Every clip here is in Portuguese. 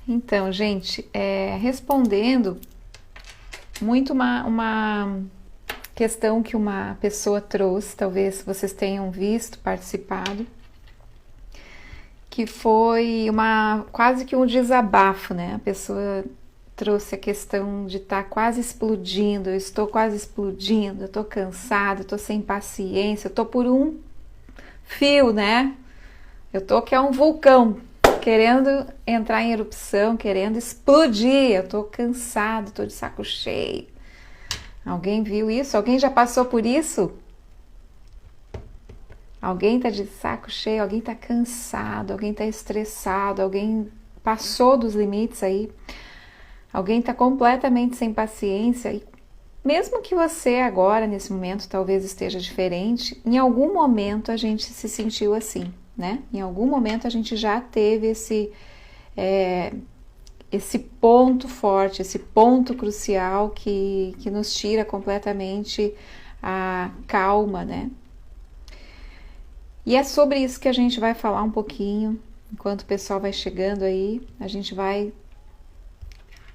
Então, gente, respondendo muito uma questão que uma pessoa trouxe, talvez vocês tenham visto, participado, que foi quase que um desabafo, né? A pessoa trouxe a questão de estar quase explodindo, eu estou quase explodindo, eu estou cansada, eu estou sem paciência, eu estou por um fio, né? Eu tô que é um vulcão, querendo entrar em erupção, querendo explodir, eu tô cansado, tô de saco cheio. Alguém viu isso? Alguém já passou por isso? Alguém tá de saco cheio, alguém tá cansado, alguém tá estressado, alguém passou dos limites aí, alguém tá completamente sem paciência. E mesmo que você agora, nesse momento, talvez esteja diferente, em algum momento a gente se sentiu assim, né? Em algum momento a gente já teve esse ponto forte, esse ponto crucial que nos tira completamente a calma, né? E é sobre isso que a gente vai falar um pouquinho, enquanto o pessoal vai chegando aí, a gente vai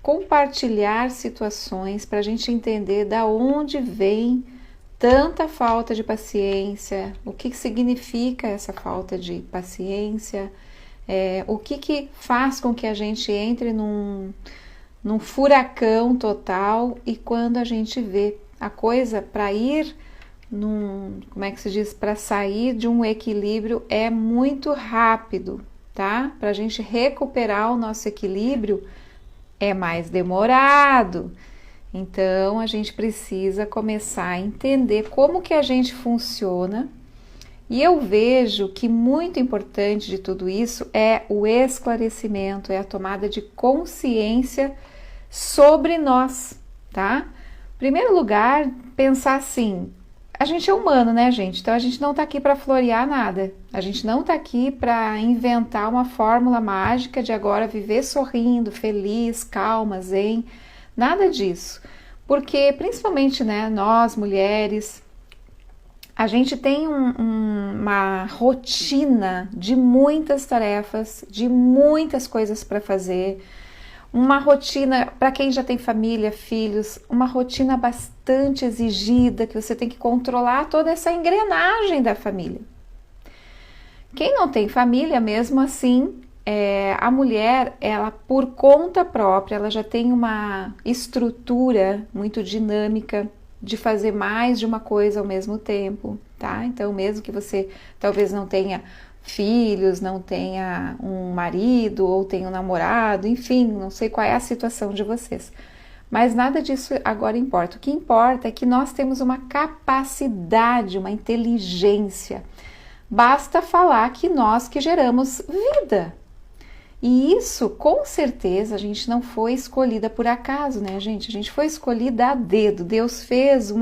compartilhar situações para a gente entender da onde vem tanta falta de paciência, o que significa essa falta de paciência, o que faz com que a gente entre num furacão total e quando a gente vê a coisa para ir como é que se diz, para sair de um equilíbrio é muito rápido, tá? Para a gente recuperar o nosso equilíbrio é mais demorado. Então a gente precisa começar a entender como que a gente funciona. E eu vejo que muito importante de tudo isso é o esclarecimento, é a tomada de consciência sobre nós, tá? Em primeiro lugar, pensar assim, a gente é humano, né, gente? Então a gente não tá aqui para florear nada. A gente não tá aqui para inventar uma fórmula mágica de agora viver sorrindo, feliz, calma, zen. Nada disso. Porque, principalmente, né, nós mulheres, a gente tem uma rotina de muitas tarefas, de muitas coisas para fazer. Uma rotina, para quem já tem família, filhos, uma rotina bastante exigida, que você tem que controlar toda essa engrenagem da família. Quem não tem família, mesmo assim, a mulher, ela por conta própria, ela já tem uma estrutura muito dinâmica de fazer mais de uma coisa ao mesmo tempo, tá? Então, mesmo que você talvez não tenha filhos, não tenha um marido ou tenha um namorado, enfim, não sei qual é a situação de vocês. Mas nada disso agora importa. O que importa é que nós temos uma capacidade, uma inteligência. Basta falar que nós que geramos vida. E isso, com certeza, a gente não foi escolhida por acaso, né, gente? A gente foi escolhida a dedo. Deus fez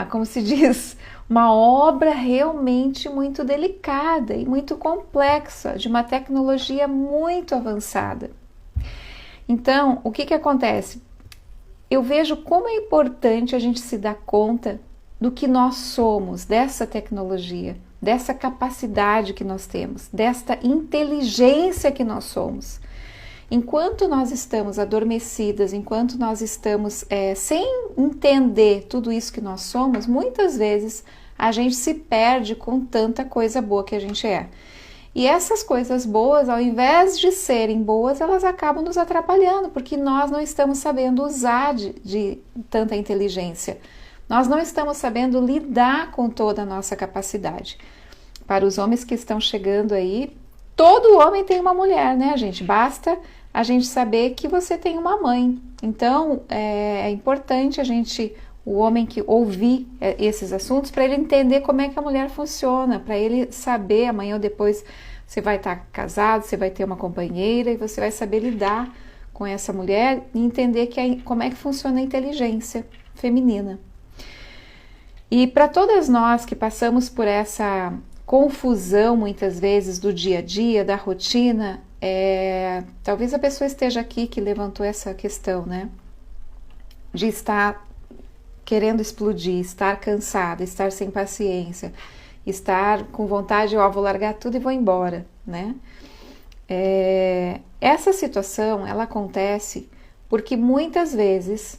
como se diz, uma obra realmente muito delicada e muito complexa, de uma tecnologia muito avançada. Então, o que acontece? Eu vejo como é importante a gente se dar conta do que nós somos, dessa tecnologia, dessa capacidade que nós temos, desta inteligência que nós somos. Enquanto nós estamos adormecidas, enquanto nós estamos sem entender tudo isso que nós somos, muitas vezes a gente se perde com tanta coisa boa que a gente é. E essas coisas boas, ao invés de serem boas, elas acabam nos atrapalhando, porque nós não estamos sabendo usar de tanta inteligência. Nós não estamos sabendo lidar com toda a nossa capacidade. Para os homens que estão chegando aí, todo homem tem uma mulher, né, gente? Basta a gente saber que você tem uma mãe. Então, é importante o homem que ouvir esses assuntos, para ele entender como é que a mulher funciona, para ele saber, amanhã ou depois você vai estar casado, você vai ter uma companheira e você vai saber lidar com essa mulher e entender como é que funciona a inteligência feminina. E para todas nós que passamos por essa confusão muitas vezes do dia a dia, da rotina, talvez a pessoa esteja aqui que levantou essa questão, né? De estar querendo explodir, estar cansada, estar sem paciência, estar com vontade, vou largar tudo e vou embora, né? Essa situação, ela acontece porque muitas vezes,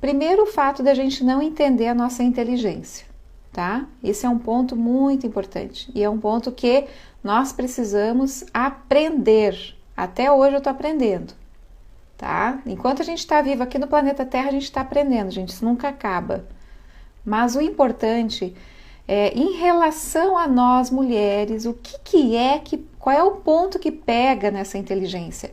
primeiro o fato da gente não entender a nossa inteligência, tá? Esse é um ponto muito importante e é um ponto que nós precisamos aprender. Até hoje eu tô aprendendo, tá? Enquanto a gente está vivo aqui no planeta Terra, a gente está aprendendo, gente, isso nunca acaba. Mas o importante é, em relação a nós mulheres, qual é o ponto que pega nessa inteligência?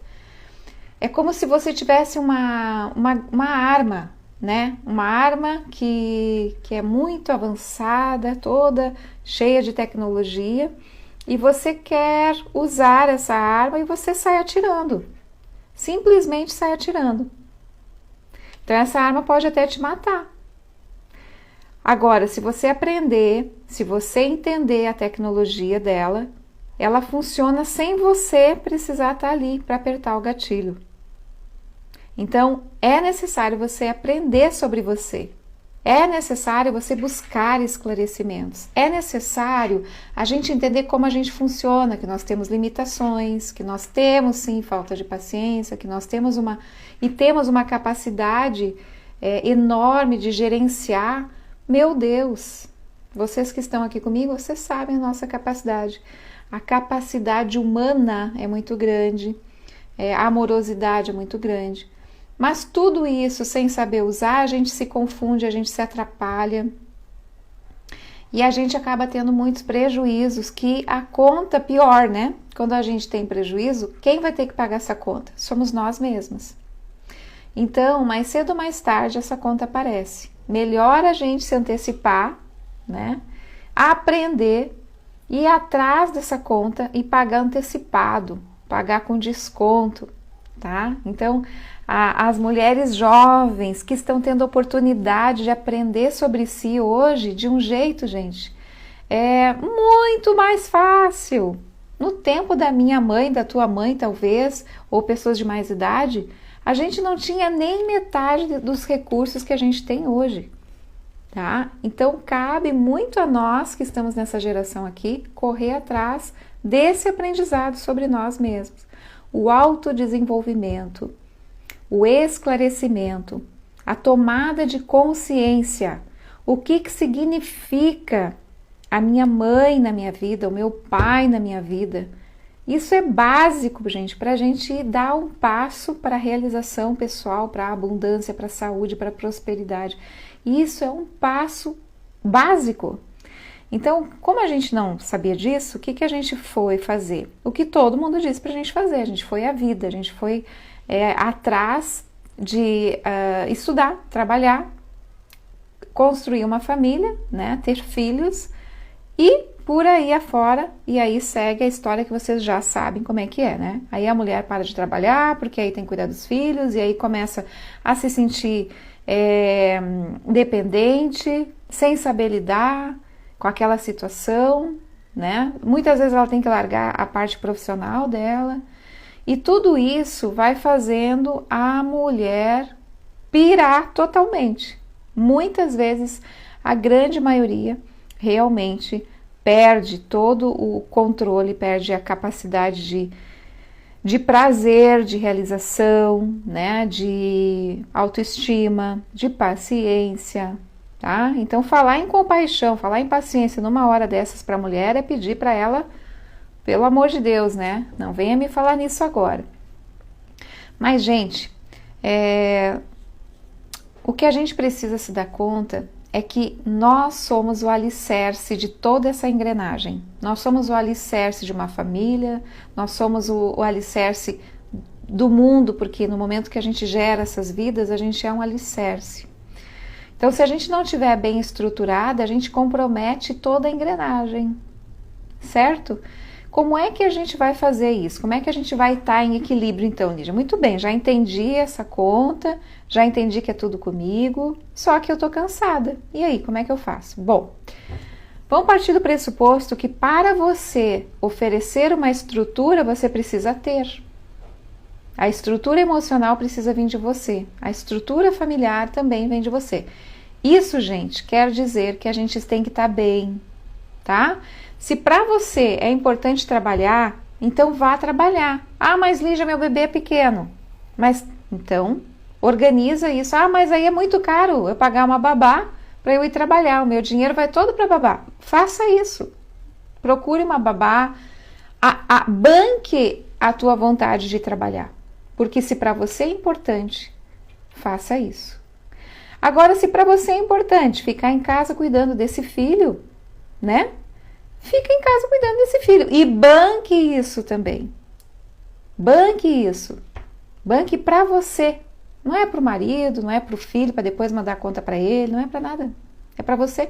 É como se você tivesse uma arma, né? Uma arma que é muito avançada, toda cheia de tecnologia, e você quer usar essa arma e você sai atirando. Simplesmente sai atirando. Então essa arma pode até te matar. Agora, se você aprender, se você entender a tecnologia dela, ela funciona sem você precisar estar ali para apertar o gatilho. Então, é necessário você aprender sobre você. É necessário você buscar esclarecimentos. É necessário a gente entender como a gente funciona, que nós temos limitações, que nós temos sim falta de paciência, que nós temos uma capacidade enorme de gerenciar. Meu Deus, vocês que estão aqui comigo, vocês sabem a nossa capacidade. A capacidade humana é muito grande, a amorosidade é muito grande. Mas tudo isso, sem saber usar, a gente se confunde, a gente se atrapalha. E a gente acaba tendo muitos prejuízos, que a conta, pior, né? Quando a gente tem prejuízo, quem vai ter que pagar essa conta? Somos nós mesmas. Então, mais cedo ou mais tarde, essa conta aparece. Melhor a gente se antecipar, né? Aprender, ir atrás dessa conta e pagar antecipado, pagar com desconto, tá? Então, as mulheres jovens que estão tendo oportunidade de aprender sobre si hoje, de um jeito, gente, é muito mais fácil. No tempo da minha mãe, da tua mãe, talvez, ou pessoas de mais idade, a gente não tinha nem metade dos recursos que a gente tem hoje, tá? Então, cabe muito a nós que estamos nessa geração aqui correr atrás desse aprendizado sobre nós mesmos. O autodesenvolvimento, o esclarecimento, a tomada de consciência. O que significa a minha mãe na minha vida, o meu pai na minha vida? Isso é básico, gente, para a gente dar um passo para a realização pessoal, para a abundância, para a saúde, para a prosperidade. Isso é um passo básico. Então, como a gente não sabia disso, o que a gente foi fazer? O que todo mundo disse para a gente fazer. A gente foi à vida, a gente foi atrás de estudar, trabalhar, construir uma família, né, ter filhos e por aí afora, e aí segue a história que vocês já sabem como é que é, né? Aí a mulher para de trabalhar, porque aí tem que cuidar dos filhos, e aí começa a se sentir dependente, sem saber lidar com aquela situação, né? Muitas vezes ela tem que largar a parte profissional dela, e tudo isso vai fazendo a mulher pirar totalmente. Muitas vezes, a grande maioria realmente perde todo o controle, perde a capacidade de prazer, de realização, né, de autoestima, de paciência, tá? Então, falar em compaixão, falar em paciência numa hora dessas para a mulher é pedir para ela, pelo amor de Deus, né? Não venha me falar nisso agora. Mas, gente, o que a gente precisa se dar conta é que nós somos o alicerce de toda essa engrenagem. Nós somos o alicerce de uma família, nós somos o alicerce do mundo, porque no momento que a gente gera essas vidas, a gente é um alicerce. Então, se a gente não estiver bem estruturada, a gente compromete toda a engrenagem, certo? Como é que a gente vai fazer isso? Como é que a gente vai estar em equilíbrio então, Lídia? Muito bem, já entendi essa conta, já entendi que é tudo comigo, só que eu tô cansada. E aí, como é que eu faço? Bom, vamos partir do pressuposto que para você oferecer uma estrutura, você precisa ter. A estrutura emocional precisa vir de você. A estrutura familiar também vem de você. Isso, gente, quer dizer que a gente tem que estar bem, tá? Se para você é importante trabalhar, então vá trabalhar. Ah, mas Lígia, meu bebê é pequeno. Mas, então, organiza isso. Ah, mas aí é muito caro eu pagar uma babá para eu ir trabalhar. O meu dinheiro vai todo para babá. Faça isso. Procure uma babá. Banque a tua vontade de trabalhar. Porque se para você é importante, faça isso. Agora, se para você é importante ficar em casa cuidando desse filho, né? Fica em casa cuidando desse filho. E banque isso também. Banque isso. Banque para você. Não é para o marido, não é para o filho, para depois mandar conta para ele, não é para nada. É para você.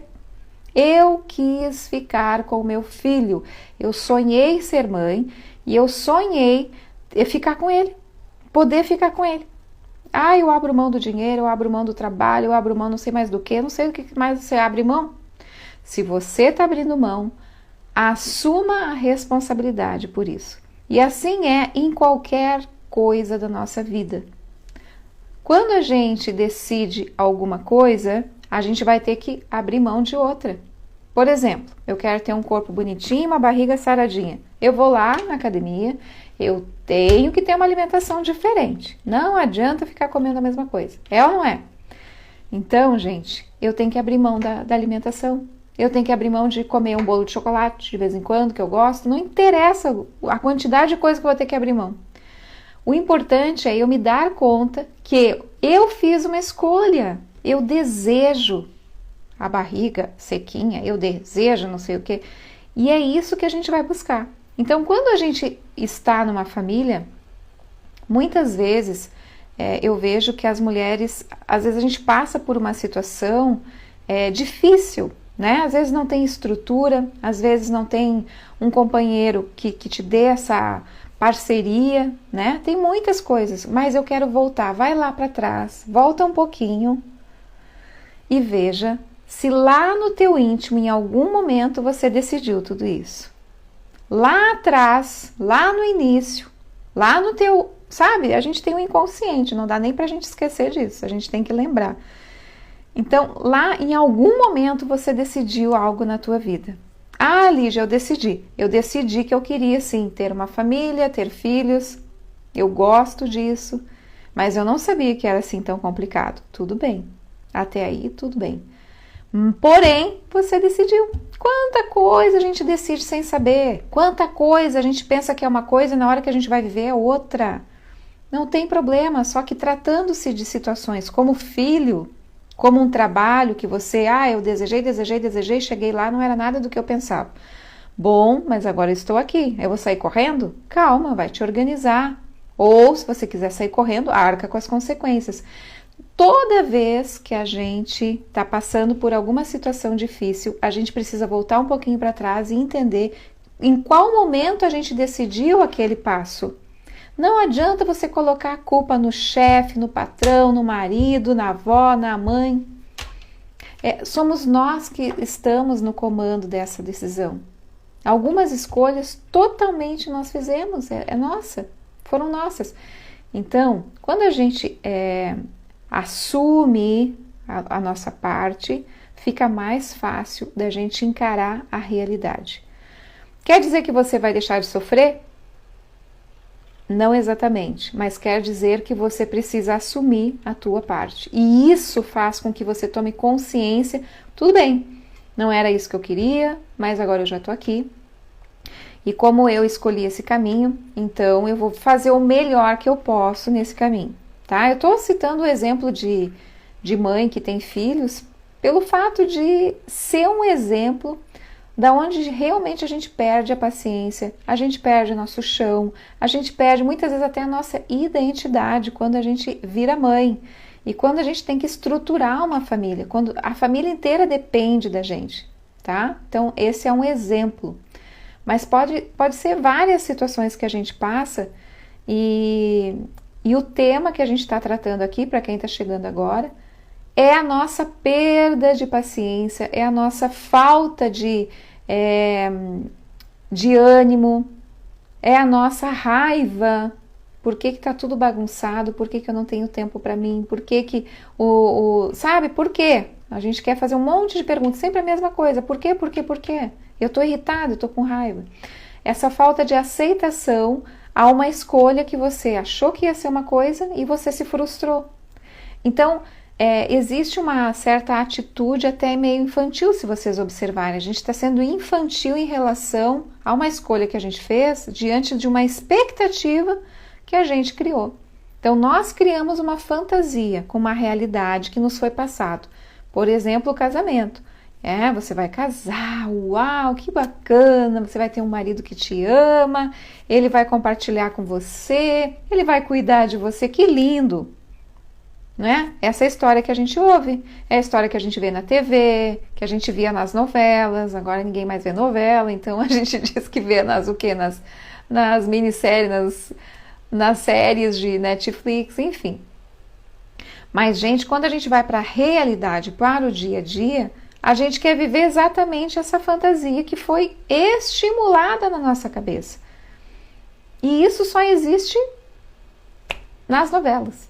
Eu quis ficar com o meu filho. Eu sonhei ser mãe e eu sonhei ficar com ele. Poder ficar com ele. Ah, eu abro mão do dinheiro, eu abro mão do trabalho, eu abro mão não sei mais do que, não sei o que mais você abre mão. Se você está abrindo mão, assuma a responsabilidade por isso. E assim é em qualquer coisa da nossa vida. Quando a gente decide alguma coisa, a gente vai ter que abrir mão de outra. Por exemplo, eu quero ter um corpo bonitinho, uma barriga saradinha. Eu vou lá na academia, eu tenho que ter uma alimentação diferente. Não adianta ficar comendo a mesma coisa. É ou não é? Então, gente, eu tenho que abrir mão da alimentação. Eu tenho que abrir mão de comer um bolo de chocolate de vez em quando, que eu gosto. Não interessa a quantidade de coisa que eu vou ter que abrir mão. O importante é eu me dar conta que eu fiz uma escolha. Eu desejo a barriga sequinha, eu desejo não sei o quê. E é isso que a gente vai buscar. Então, quando a gente está numa família, muitas vezes eu vejo que as mulheres, às vezes a gente passa por uma situação difícil, né? Às vezes não tem estrutura, às vezes não tem um companheiro que te dê essa parceria, né? Tem muitas coisas, mas eu quero voltar. Vai lá para trás, volta um pouquinho e veja se lá no teu íntimo, em algum momento, você decidiu tudo isso. Lá atrás, lá no início, lá no teu, sabe? A gente tem um inconsciente, não dá nem pra gente esquecer disso, a gente tem que lembrar. Então, lá em algum momento você decidiu algo na tua vida. Ah, Lígia, eu decidi que eu queria sim ter uma família, ter filhos, eu gosto disso, mas eu não sabia que era assim tão complicado. Tudo bem, até aí tudo bem. Porém, você decidiu. Quanta coisa a gente decide sem saber. Quanta coisa a gente pensa que é uma coisa e na hora que a gente vai viver é outra. Não tem problema, só que tratando-se de situações como filho, como um trabalho que você, eu desejei, cheguei lá, não era nada do que eu pensava. Bom, mas agora eu estou aqui, eu vou sair correndo? Calma, vai te organizar. Ou, se você quiser sair correndo, arca com as consequências. Toda vez que a gente está passando por alguma situação difícil, a gente precisa voltar um pouquinho para trás e entender em qual momento a gente decidiu aquele passo. Não adianta você colocar a culpa no chefe, no patrão, no marido, na avó, na mãe. Somos nós que estamos no comando dessa decisão. Algumas escolhas totalmente nós fizemos, foram nossas. Então, quando a gente assume a nossa parte, fica mais fácil da gente encarar a realidade. Quer dizer que você vai deixar de sofrer? Não exatamente, mas quer dizer que você precisa assumir a tua parte. E isso faz com que você tome consciência, tudo bem, não era isso que eu queria, mas agora eu já estou aqui. E como eu escolhi esse caminho, então eu vou fazer o melhor que eu posso nesse caminho. Tá? Eu estou citando o exemplo de mãe que tem filhos pelo fato de ser um exemplo da onde realmente a gente perde a paciência, a gente perde nosso chão, a gente perde muitas vezes até a nossa identidade quando a gente vira mãe e quando a gente tem que estruturar uma família, quando a família inteira depende da gente, tá? Então esse é um exemplo, mas pode ser várias situações que a gente passa e o tema que a gente está tratando aqui, para quem está chegando agora, é a nossa perda de paciência, é a nossa falta de ânimo, é a nossa raiva. Por que está tudo bagunçado? Por que eu não tenho tempo para mim? Por que sabe, por quê? A gente quer fazer um monte de perguntas, sempre a mesma coisa. Por quê? Eu estou irritado, eu estou com raiva. Essa falta de aceitação a uma escolha que você achou que ia ser uma coisa e você se frustrou. Então, existe uma certa atitude até meio infantil, se vocês observarem. A gente está sendo infantil em relação a uma escolha que a gente fez diante de uma expectativa que a gente criou. Então, nós criamos uma fantasia com uma realidade que nos foi passado. Por exemplo, o casamento. Você vai casar, uau, que bacana, você vai ter um marido que te ama, ele vai compartilhar com você, ele vai cuidar de você, que lindo, né? Essa é a história que a gente ouve, é a história que a gente vê na TV, que a gente via nas novelas, agora ninguém mais vê novela, então a gente diz que vê nas minisséries, nas séries de Netflix, enfim. Mas, gente, quando a gente vai para a realidade, para o dia a dia, a gente quer viver exatamente essa fantasia que foi estimulada na nossa cabeça. E isso só existe nas novelas,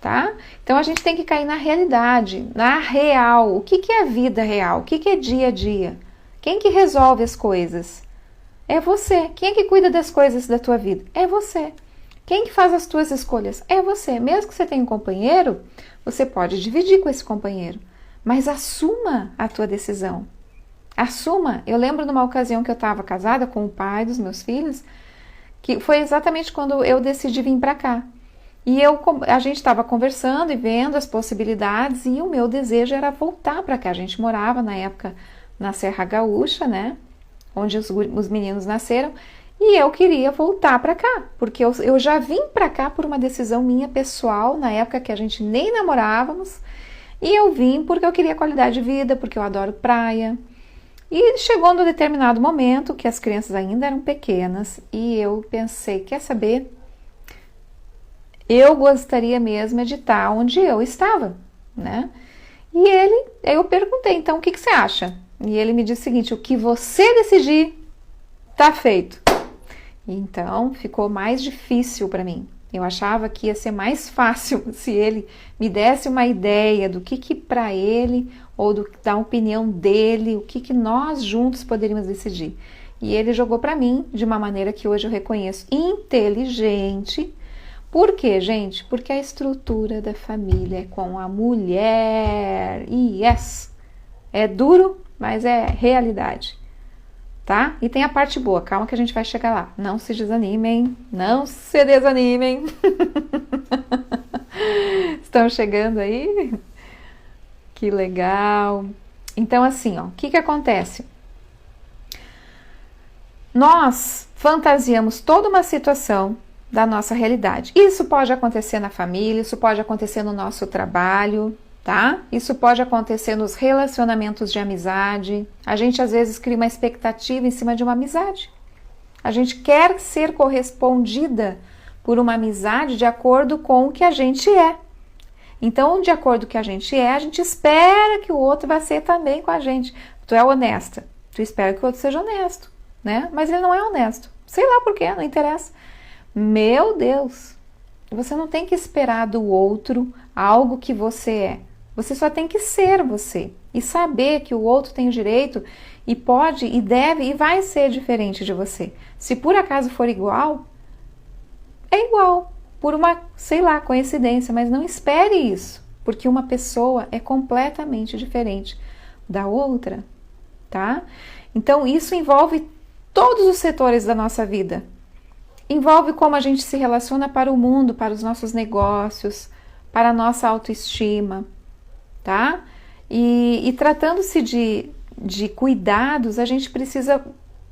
tá? Então a gente tem que cair na realidade, na real. O que é a vida real? O que é dia a dia? Quem que resolve as coisas? É você. Quem é que cuida das coisas da tua vida? É você. Quem que faz as tuas escolhas? É você. Mesmo que você tenha um companheiro, você pode dividir com esse companheiro. Mas assuma a tua decisão. Assuma. Eu lembro numa ocasião que eu estava casada com o pai dos meus filhos, que foi exatamente quando eu decidi vir para cá. E a gente estava conversando e vendo as possibilidades e o meu desejo era voltar para cá. A gente morava na época na Serra Gaúcha, né? Onde os meninos nasceram. E eu queria voltar para cá, porque eu já vim para cá por uma decisão minha pessoal, na época que a gente nem namorávamos. E eu vim porque eu queria qualidade de vida, porque eu adoro praia. E chegou num determinado momento, que as crianças ainda eram pequenas, e eu pensei, quer saber? Eu gostaria mesmo de estar onde eu estava, né? E eu perguntei, então, o que você acha? E ele me disse o seguinte, o que você decidir, tá feito. Então, ficou mais difícil para mim. Eu achava que ia ser mais fácil se ele me desse uma ideia do que para ele, ou da opinião dele, o que nós juntos poderíamos decidir. E ele jogou para mim de uma maneira que hoje eu reconheço inteligente. Por quê, gente? Porque a estrutura da família é com a mulher. Yes! É duro, mas é realidade. Tá? E tem a parte boa, calma que a gente vai chegar lá. Não se desanimem, não se desanimem. Estão chegando aí? Que legal. Então, assim, ó, o que acontece? Nós fantasiamos toda uma situação da nossa realidade. Isso pode acontecer na família, isso pode acontecer no nosso trabalho, tá? Isso pode acontecer nos relacionamentos de amizade. A gente às vezes cria uma expectativa em cima de uma amizade. A gente quer ser correspondida por uma amizade de acordo com o que a gente é. Então, de acordo com o que a gente espera que o outro vai ser também com a gente. Tu é honesta, tu espera que o outro seja honesto, né? Mas ele não é honesto. Sei lá por quê, não interessa. Meu Deus, você não tem que esperar do outro algo que você é. Você só tem que ser você e saber que o outro tem o direito e pode e deve e vai ser diferente de você. Se por acaso for igual, é igual, por uma, sei lá, coincidência, mas não espere isso, porque uma pessoa é completamente diferente da outra, tá? Então isso envolve todos os setores da nossa vida. Envolve como a gente se relaciona para o mundo, para os nossos negócios, para a nossa autoestima, tá? E tratando-se de cuidados, a gente precisa,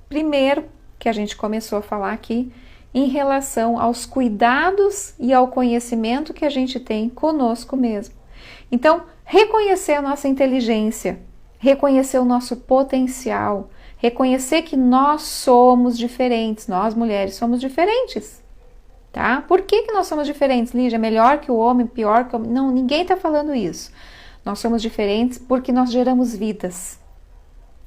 primeiro, que a gente começou a falar aqui, em relação aos cuidados e ao conhecimento que a gente tem conosco mesmo. Então, reconhecer a nossa inteligência, reconhecer o nosso potencial, reconhecer que nós somos diferentes, nós mulheres somos diferentes, tá? Por que nós somos diferentes, Lígia? Melhor que o homem, pior que o homem? Não, ninguém tá falando isso. Nós somos diferentes porque nós geramos vidas,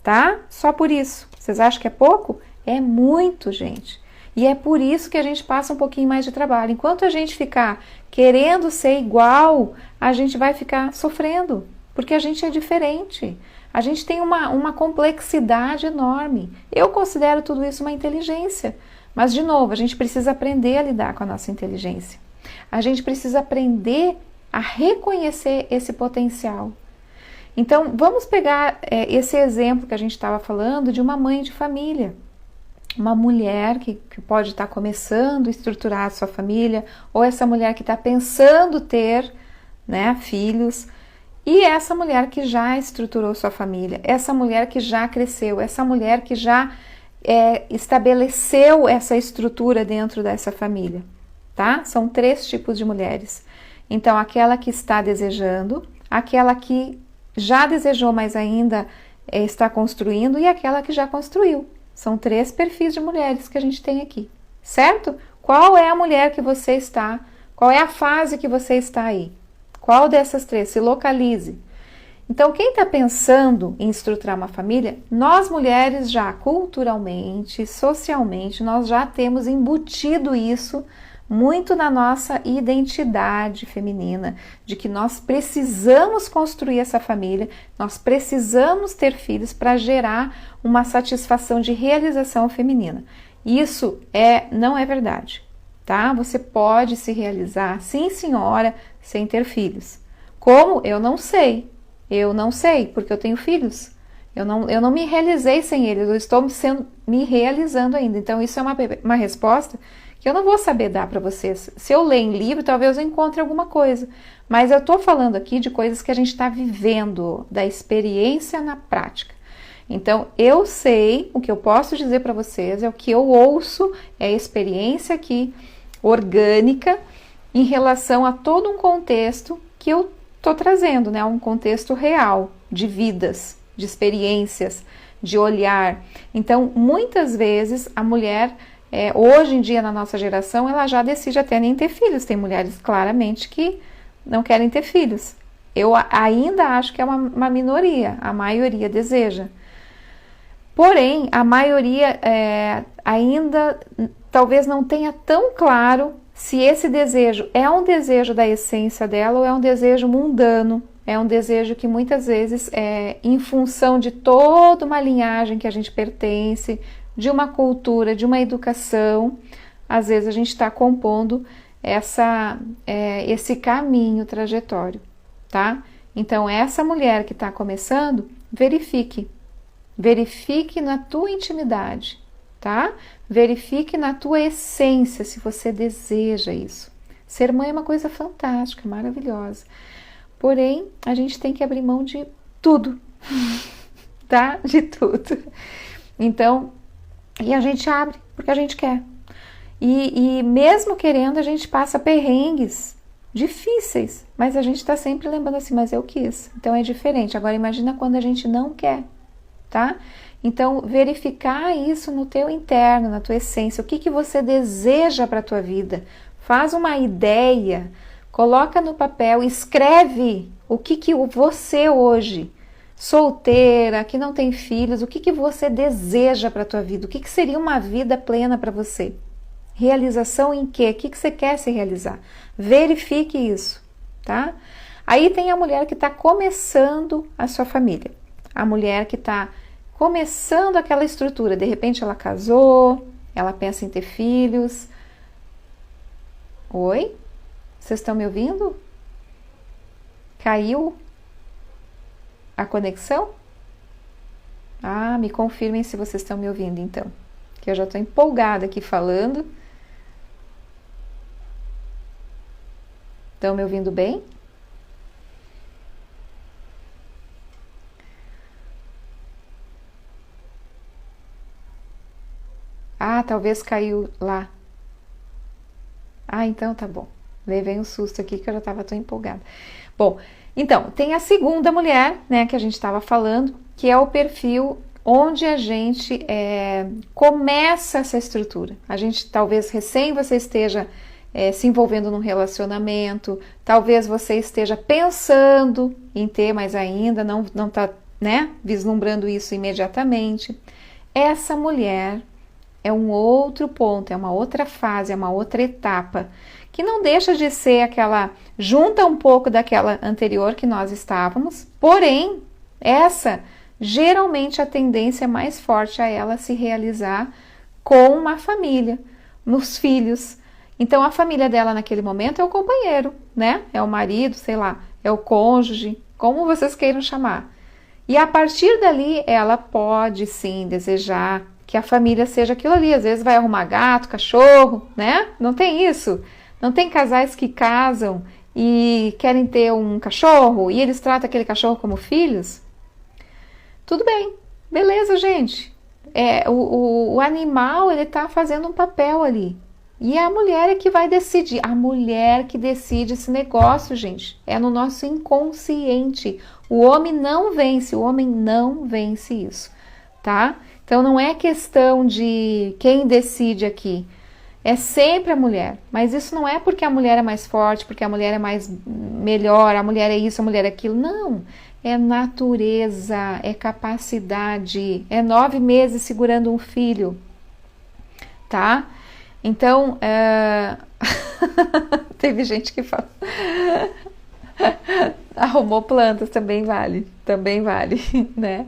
tá? Só por isso. Vocês acham que é pouco? É muito, gente. E é por isso que a gente passa um pouquinho mais de trabalho. Enquanto a gente ficar querendo ser igual, a gente vai ficar sofrendo, porque a gente é diferente. A gente tem uma complexidade enorme. Eu considero tudo isso uma inteligência, Mas, de novo, a gente precisa aprender a lidar com a nossa inteligência. A gente precisa aprender a reconhecer esse potencial. Então, vamos pegar esse exemplo que a gente estava falando de uma mãe de família. Uma mulher que pode estar começando a estruturar a sua família, ou essa mulher que está pensando ter, né, filhos, e essa mulher que já estruturou sua família, essa mulher que já cresceu, essa mulher que já estabeleceu essa estrutura dentro dessa família, tá? São 3 tipos de mulheres. Então, aquela que está desejando, aquela que já desejou, mas ainda está construindo, e aquela que já construiu. São 3 perfis de mulheres que a gente tem aqui, certo? Qual é a mulher que você está? Qual é a fase que você está aí? Qual dessas 3? Se localize. Então, quem está pensando em estruturar uma família, nós mulheres já culturalmente, socialmente, nós já temos embutido isso muito na nossa identidade feminina, de que nós precisamos construir essa família, nós precisamos ter filhos para gerar uma satisfação de realização feminina. Isso não é verdade, tá? Você pode se realizar, sim senhora, sem ter filhos. Como? Eu não sei, porque eu tenho filhos. Eu não me realizei sem eles, eu estou me realizando ainda. Então isso é uma resposta que eu não vou saber dar para vocês. Se eu ler em livro, talvez eu encontre alguma coisa. Mas eu estou falando aqui de coisas que a gente está vivendo, da experiência na prática. Então, eu sei, o que eu posso dizer para vocês é o que eu ouço, é a experiência aqui orgânica em relação a todo um contexto que eu estou trazendo, né? Um contexto real, de vidas, de experiências, de olhar. Então, muitas vezes, a mulher... hoje em dia, na nossa geração, ela já decide até nem ter filhos. Tem mulheres, claramente, que não querem ter filhos. Eu ainda acho que é uma minoria, a maioria deseja. Porém, a maioria ainda talvez não tenha tão claro se esse desejo é um desejo da essência dela ou é um desejo mundano. É um desejo que muitas vezes em função de toda uma linhagem que a gente pertence, de uma cultura, de uma educação, às vezes a gente está compondo esse caminho trajetório, tá? Então, essa mulher que está começando, verifique na tua intimidade, tá? Verifique na tua essência se você deseja isso. Ser mãe é uma coisa fantástica, maravilhosa. Porém, a gente tem que abrir mão de tudo, tá? De tudo. Então, e a gente abre, porque a gente quer. E mesmo querendo, a gente passa perrengues difíceis, mas a gente está sempre lembrando assim, mas eu quis. Então é diferente. Agora imagina quando a gente não quer, tá? Então verificar isso no teu interno, na tua essência. O que você deseja para a tua vida? Faz uma ideia, coloca no papel, escreve o que você hoje... solteira, que não tem filhos, o que você deseja para a tua vida? O que seria uma vida plena para você? Realização em quê? O que você quer se realizar? Verifique isso, tá? Aí tem a mulher que está começando a sua família. A mulher que está começando aquela estrutura. De repente ela casou, ela pensa em ter filhos. Oi? Vocês estão me ouvindo? Caiu a conexão? Ah, me confirmem se vocês estão me ouvindo então, que eu já estou empolgada aqui falando. Estão me ouvindo bem? Ah, talvez caiu lá. Ah, então tá bom. Levei um susto aqui que eu já estava tão empolgada. Bom, então, tem a segunda mulher, né, que a gente estava falando, que é o perfil onde a gente começa essa estrutura. A gente, talvez, recém você esteja se envolvendo num relacionamento, talvez você esteja pensando em ter, mas ainda não está, né, vislumbrando isso imediatamente. Essa mulher é um outro ponto, é uma outra fase, é uma outra etapa, que não deixa de ser aquela, junta um pouco daquela anterior que nós estávamos, porém, essa, geralmente a tendência mais forte a ela se realizar com uma família, nos filhos. Então a família dela naquele momento é o companheiro, né? É o marido, sei lá, é o cônjuge, como vocês queiram chamar. E a partir dali ela pode sim desejar que a família seja aquilo ali. Às vezes vai arrumar gato, cachorro, né? Não tem isso? Não tem casais que casam e querem ter um cachorro e eles tratam aquele cachorro como filhos? Tudo bem, beleza, gente. O animal, ele tá fazendo um papel ali. E a mulher é que vai decidir. A mulher que decide esse negócio, gente. É no nosso inconsciente. O homem não vence, o homem não vence isso, tá? Então não é questão de quem decide aqui. É sempre a mulher. Mas isso não é porque a mulher é mais forte, porque a mulher é mais melhor, a mulher é isso, a mulher é aquilo. Não. É natureza, é capacidade, é 9 meses segurando um filho, tá? Então, teve gente que fala, arrumou plantas, também vale, né?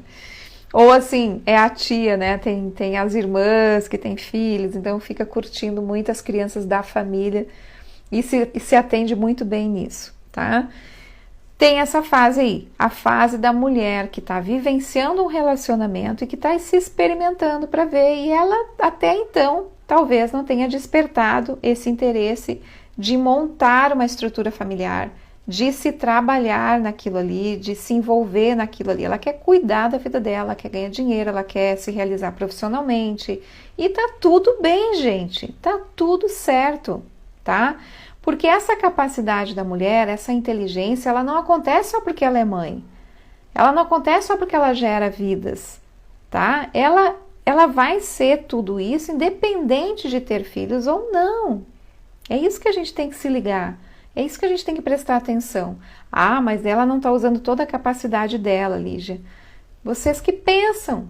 Ou assim, é a tia, né? Tem as irmãs que têm filhos, então fica curtindo muito as crianças da família e se atende muito bem nisso, tá? Tem essa fase aí, a fase da mulher que está vivenciando um relacionamento e que está se experimentando para ver, e ela até então talvez não tenha despertado esse interesse de montar uma estrutura familiar, de se trabalhar naquilo ali, de se envolver naquilo ali. Ela quer cuidar da vida dela, ela quer ganhar dinheiro, ela quer se realizar profissionalmente. E tá tudo bem, gente, tá tudo certo, tá? Porque essa capacidade da mulher, essa inteligência, ela não acontece só porque ela é mãe. Ela não acontece só porque ela gera vidas, tá? Ela vai ser tudo isso independente de ter filhos ou não. É isso que a gente tem que se ligar. É isso que a gente tem que prestar atenção. Ah, mas ela não está usando toda a capacidade dela, Lígia. Vocês que pensam.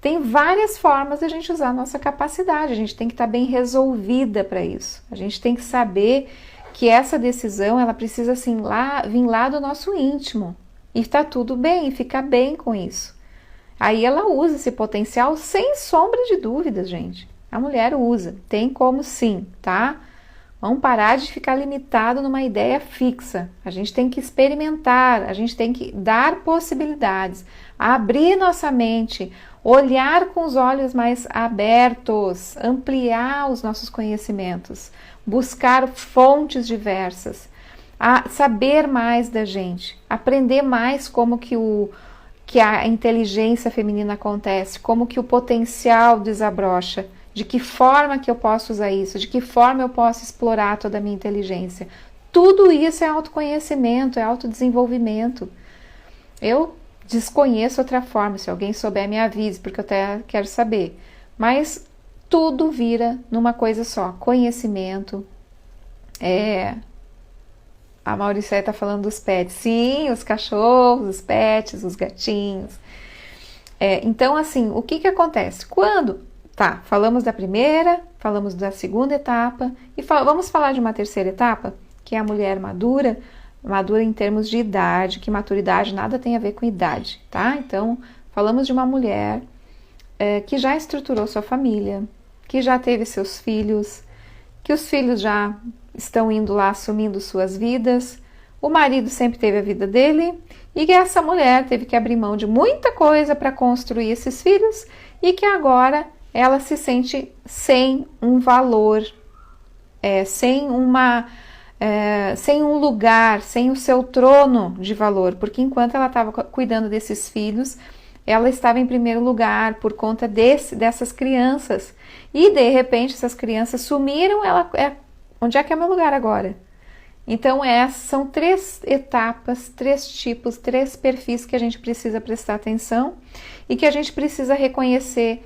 Tem várias formas de a gente usar a nossa capacidade. A gente tem que estar bem resolvida para isso. A gente tem que saber que essa decisão, ela precisa assim, vir lá do nosso íntimo. E está tudo bem, fica bem com isso. Aí ela usa esse potencial sem sombra de dúvidas, gente. A mulher usa. Tem como sim, tá? Vamos parar de ficar limitado numa ideia fixa. A gente tem que experimentar, a gente tem que dar possibilidades, abrir nossa mente, olhar com os olhos mais abertos, ampliar os nossos conhecimentos, buscar fontes diversas, saber mais da gente, aprender mais como que a inteligência feminina acontece, como que o potencial desabrocha. De que forma que eu posso usar isso? De que forma eu posso explorar toda a minha inteligência? Tudo isso é autoconhecimento, é autodesenvolvimento. Eu desconheço outra forma. Se alguém souber, me avise, porque eu até quero saber. Mas tudo vira numa coisa só. Conhecimento. A Mauricéia está falando dos pets. Sim, os cachorros, os pets, os gatinhos. Então, assim, o que acontece? Tá, falamos da primeira, falamos da segunda etapa e vamos falar de uma terceira etapa, que é a mulher madura em termos de idade, que maturidade nada tem a ver com idade, tá? Então, falamos de uma mulher que já estruturou sua família, que já teve seus filhos, que os filhos já estão indo lá assumindo suas vidas, o marido sempre teve a vida dele e que essa mulher teve que abrir mão de muita coisa para construir esses filhos e que agora ela se sente sem um valor, sem um lugar, sem o seu trono de valor, porque enquanto ela estava cuidando desses filhos, ela estava em primeiro lugar por conta dessas crianças, e de repente essas crianças sumiram, onde é que é meu lugar agora? Então são 3 etapas, 3 tipos, 3 perfis que a gente precisa prestar atenção e que a gente precisa reconhecer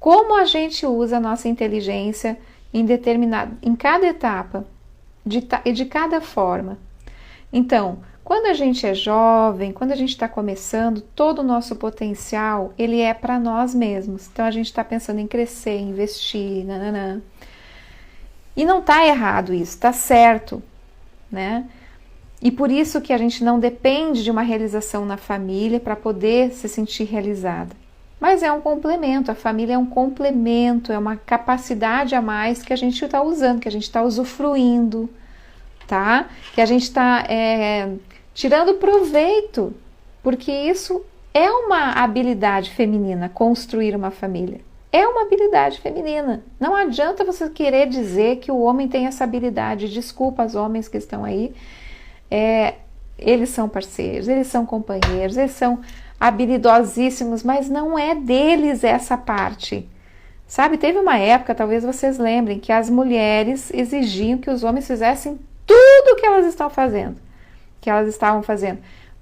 como a gente usa a nossa inteligência em cada etapa, de cada forma. Então, quando a gente é jovem, quando a gente está começando, todo o nosso potencial, ele é para nós mesmos. Então, a gente está pensando em crescer, investir, nananã. E não está errado isso, está certo, né? E por isso que a gente não depende de uma realização na família para poder se sentir realizada. Mas é um complemento, a família é um complemento, é uma capacidade a mais que a gente está usando, que a gente está usufruindo, tá? Que a gente está tirando proveito, porque isso é uma habilidade feminina, construir uma família. É uma habilidade feminina. Não adianta você querer dizer que o homem tem essa habilidade. Desculpa os homens que estão aí. Eles são parceiros, eles são companheiros, eles são habilidosíssimos, mas não é deles essa parte. Sabe, teve uma época, talvez vocês lembrem, que as mulheres exigiam que os homens fizessem tudo o que elas estavam fazendo.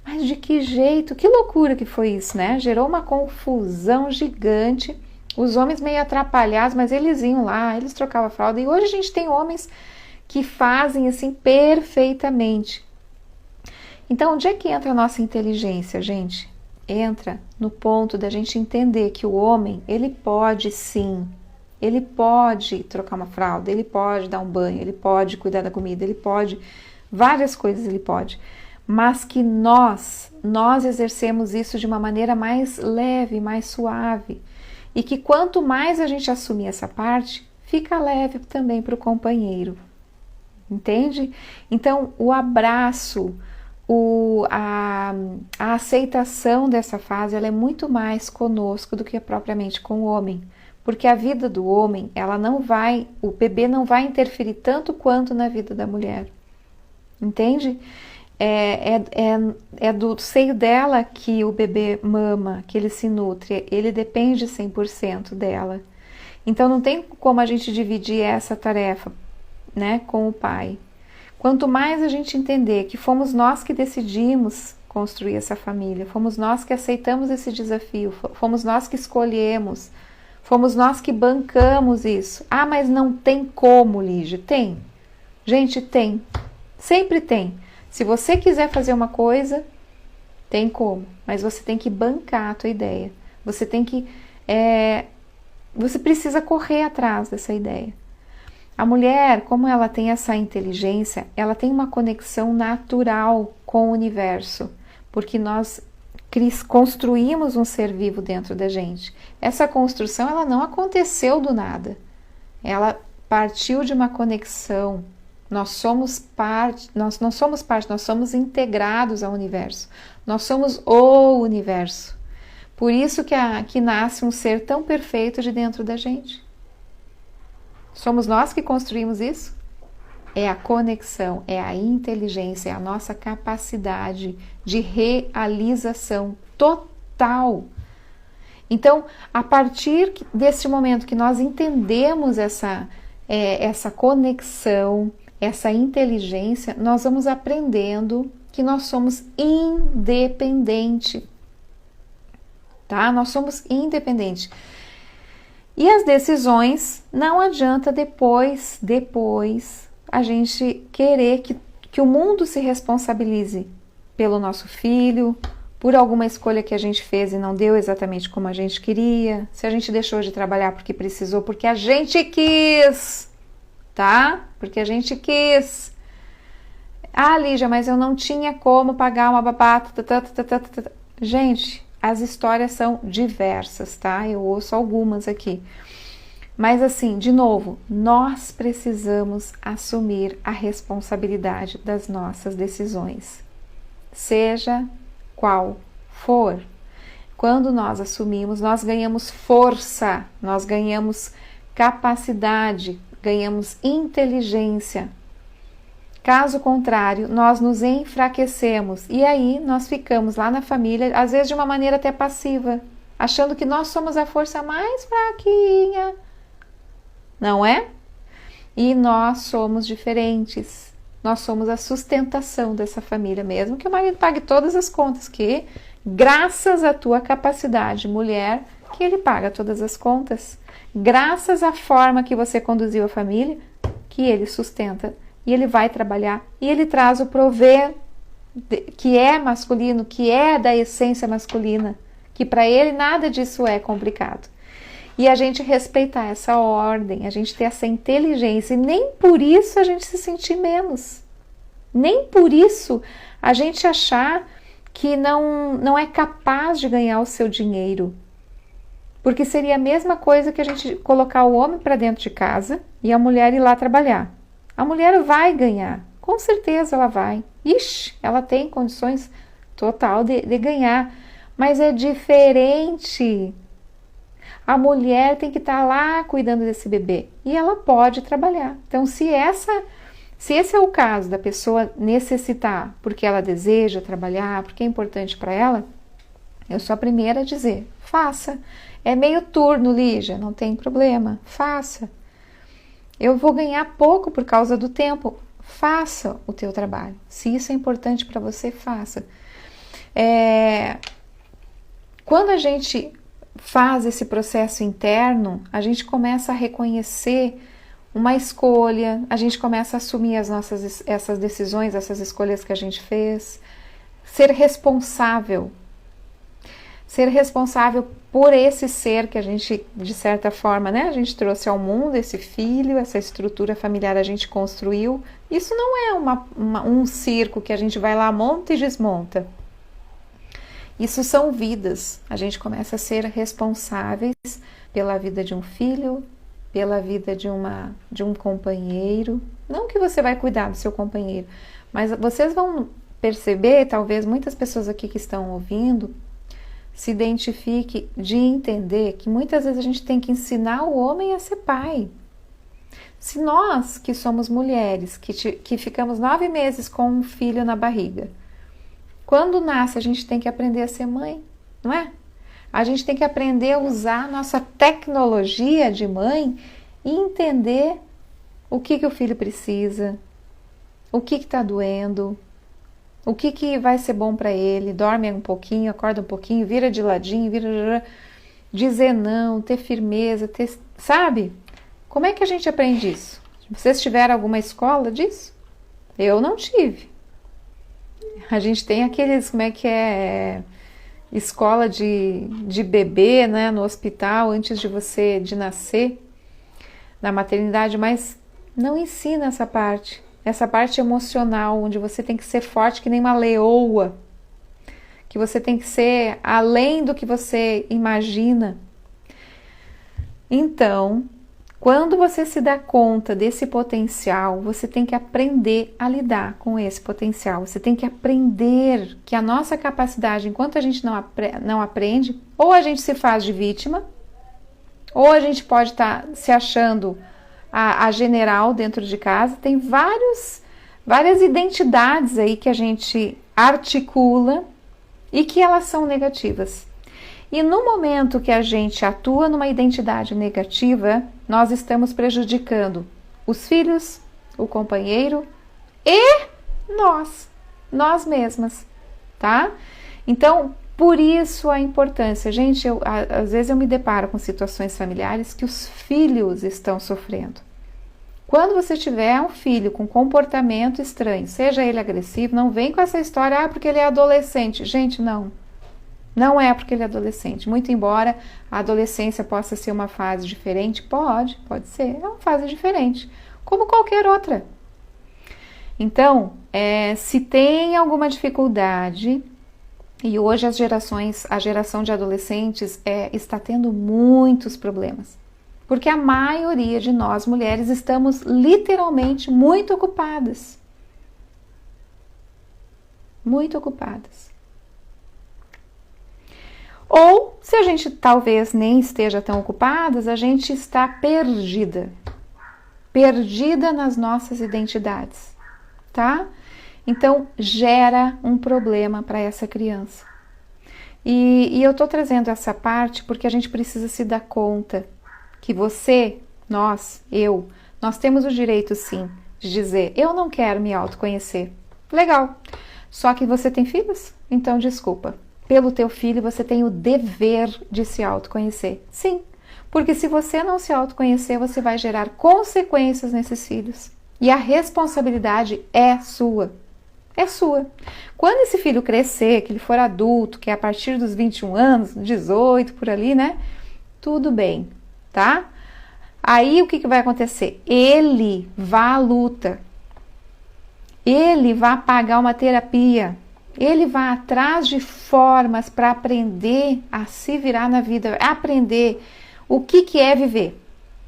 Mas de que jeito? Que loucura que foi isso, né? Gerou uma confusão gigante. Os homens meio atrapalhados, mas eles iam lá, eles trocavam a fralda. E hoje a gente tem homens que fazem assim perfeitamente. Então, onde é que entra a nossa inteligência, gente? Entra no ponto da gente entender que o homem, ele pode sim, ele pode trocar uma fralda, ele pode dar um banho, ele pode cuidar da comida, ele pode, várias coisas ele pode. Mas que nós exercemos isso de uma maneira mais leve, mais suave. E que quanto mais a gente assumir essa parte, fica leve também para o companheiro. Entende? Então, o abraço, a aceitação dessa fase, ela é muito mais conosco do que propriamente com o homem. Porque a vida do homem, o bebê não vai interferir tanto quanto na vida da mulher. Entende? É do seio dela que o bebê mama, que ele se nutre, ele depende 100% dela. Então não tem como a gente dividir essa tarefa, né, com o pai. Quanto mais a gente entender que fomos nós que decidimos construir essa família, fomos nós que aceitamos esse desafio, fomos nós que escolhemos, fomos nós que bancamos isso. Ah, mas não tem como, Lígia. Tem. Gente, tem. Sempre tem. Se você quiser fazer uma coisa, tem como, mas você tem que bancar a tua ideia. Você tem que, você precisa correr atrás dessa ideia. A mulher, como ela tem essa inteligência, ela tem uma conexão natural com o universo, porque nós construímos um ser vivo dentro da gente. Essa construção, ela não aconteceu do nada. Ela partiu de uma conexão. Nós somos parte, nós não somos parte, nós somos integrados ao universo. Nós somos o universo. Por isso que nasce um ser tão perfeito de dentro da gente. Somos nós que construímos isso? É a conexão, é a inteligência, é a nossa capacidade de realização total. Então, a partir desse momento que nós entendemos essa conexão, essa inteligência, nós vamos aprendendo que nós somos independentes, tá? Nós somos independentes. E as decisões, não adianta depois a gente querer que o mundo se responsabilize pelo nosso filho, por alguma escolha que a gente fez e não deu exatamente como a gente queria, se a gente deixou de trabalhar porque precisou, porque a gente quis, tá? Porque a gente quis. Ah, Lígia, mas eu não tinha como pagar uma babá. Gente, as histórias são diversas, tá? Eu ouço algumas aqui. Mas assim, de novo, nós precisamos assumir a responsabilidade das nossas decisões. Seja qual for. Quando nós assumimos, nós ganhamos força, nós ganhamos capacidade, ganhamos inteligência. Caso contrário, nós nos enfraquecemos e aí nós ficamos lá na família, às vezes de uma maneira até passiva, achando que nós somos a força mais fraquinha, não é? E nós somos diferentes, nós somos a sustentação dessa família, mesmo que o marido pague todas as contas, que graças à tua capacidade, mulher, que ele paga todas as contas, graças à forma que você conduziu a família, que ele sustenta. E ele vai trabalhar, e ele traz o prover que é masculino, que é da essência masculina, que para ele nada disso é complicado. E a gente respeitar essa ordem, a gente ter essa inteligência, e nem por isso a gente se sentir menos. Nem por isso a gente achar que não é capaz de ganhar o seu dinheiro. Porque seria a mesma coisa que a gente colocar o homem para dentro de casa e a mulher ir lá trabalhar. A mulher vai ganhar, com certeza ela vai. Ixi, ela tem condições total de ganhar, mas é diferente. A mulher tem que estar lá cuidando desse bebê e ela pode trabalhar. Então, se esse é o caso da pessoa necessitar, porque ela deseja trabalhar, porque é importante para ela, eu sou a primeira a dizer, faça. É meio turno, Lígia, não tem problema, faça. Eu vou ganhar pouco por causa do tempo, faça o teu trabalho. Se isso é importante para você, faça. Quando a gente faz esse processo interno, a gente começa a reconhecer uma escolha, a gente começa a assumir essas decisões, essas escolhas que a gente fez, ser responsável por esse ser que a gente, de certa forma, né, a gente trouxe ao mundo, esse filho, essa estrutura familiar a gente construiu. Isso não é um circo que a gente vai lá, monta e desmonta. Isso são vidas. A gente começa a ser responsáveis pela vida de um filho, pela vida de um companheiro. Não que você vai cuidar do seu companheiro, mas vocês vão perceber, talvez muitas pessoas aqui que estão ouvindo, se identifique de entender que muitas vezes a gente tem que ensinar o homem a ser pai. Se nós, que somos mulheres, que ficamos 9 meses com um filho na barriga, quando nasce a gente tem que aprender a ser mãe, não é? A gente tem que aprender a usar a nossa tecnologia de mãe e entender o que o filho precisa, o que está doendo, o que vai ser bom para ele, dorme um pouquinho, acorda um pouquinho, vira de ladinho, dizer não, ter firmeza, sabe? Como é que a gente aprende isso? Vocês tiveram alguma escola disso? Eu não tive. A gente tem aqueles, como é que é, escola de bebê, né, no hospital, antes de nascer, na maternidade, mas não ensina essa parte emocional, onde você tem que ser forte que nem uma leoa, que você tem que ser além do que você imagina. Então, quando você se dá conta desse potencial, você tem que aprender a lidar com esse potencial. Você tem que aprender que a nossa capacidade, enquanto a gente não aprende, ou a gente se faz de vítima, ou a gente pode estar se achando a general dentro de casa. Tem várias identidades aí que a gente articula e que elas são negativas. E no momento que a gente atua numa identidade negativa, nós estamos prejudicando os filhos, o companheiro e nós mesmas, tá? Então, por isso a importância. Gente, às vezes eu me deparo com situações familiares que os filhos estão sofrendo. Quando você tiver um filho com comportamento estranho, seja ele agressivo, não vem com essa história, porque ele é adolescente. Gente, não é porque ele é adolescente. Muito embora a adolescência possa ser uma fase diferente, pode ser, é uma fase diferente, como qualquer outra. Então, se tem alguma dificuldade, e hoje a geração de adolescentes está tendo muitos problemas, porque a maioria de nós mulheres estamos literalmente muito ocupadas. Muito ocupadas. Ou, se a gente talvez nem esteja tão ocupadas, a gente está perdida nas nossas identidades, tá? Então, gera um problema para essa criança. E eu tô trazendo essa parte porque a gente precisa se dar conta que você, nós temos o direito, sim, de dizer, eu não quero me autoconhecer. Legal. Só que você tem filhos? Então, desculpa. Pelo teu filho, você tem o dever de se autoconhecer. Sim, porque se você não se autoconhecer, você vai gerar consequências nesses filhos. E a responsabilidade é sua. É sua. Quando esse filho crescer, que ele for adulto, que é a partir dos 21 anos, 18, por ali, né? Tudo bem, tá? Aí o que vai acontecer? Ele vai à luta. Ele vai pagar uma terapia. Ele vai atrás de formas para aprender a se virar na vida, aprender o que é viver,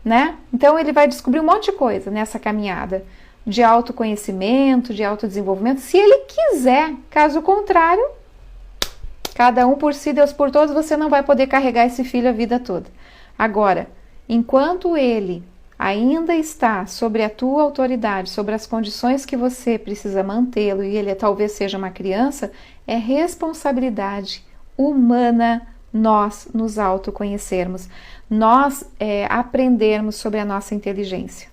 né? Então ele vai descobrir um monte de coisa nessa caminhada de autoconhecimento, de autodesenvolvimento, se ele quiser. Caso contrário, cada um por si, Deus por todos, você não vai poder carregar esse filho a vida toda. Agora, enquanto ele ainda está sobre a tua autoridade, sobre as condições que você precisa mantê-lo, e ele talvez seja uma criança, é responsabilidade humana nós nos autoconhecermos, nós aprendermos sobre a nossa inteligência,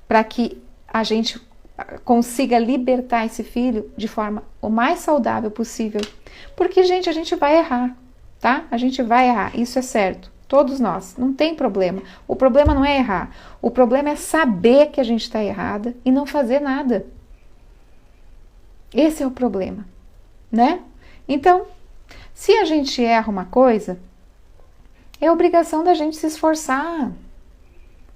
para que a gente consiga libertar esse filho de forma o mais saudável possível. Porque, gente, a gente vai errar, tá? A gente vai errar, isso é certo. Todos nós, não tem problema. O problema não é errar. O problema é saber que a gente está errada e não fazer nada. Esse é o problema, né? Então, se a gente erra uma coisa, é obrigação da gente se esforçar.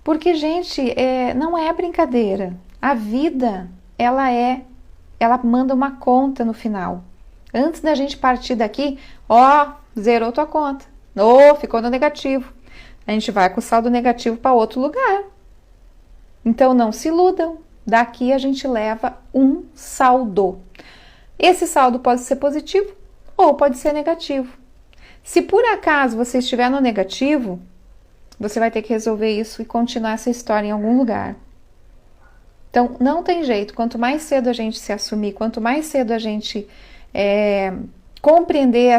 Porque, gente, não é brincadeira. A vida, ela manda uma conta no final. Antes da gente partir daqui, zerou tua conta. Ficou no negativo. A gente vai com o saldo negativo para outro lugar. Então não se iludam. Daqui a gente leva um saldo. Esse saldo pode ser positivo ou pode ser negativo. Se por acaso você estiver no negativo, você vai ter que resolver isso e continuar essa história em algum lugar. Então não tem jeito. Quanto mais cedo a gente se assumir, quanto mais cedo a gente compreender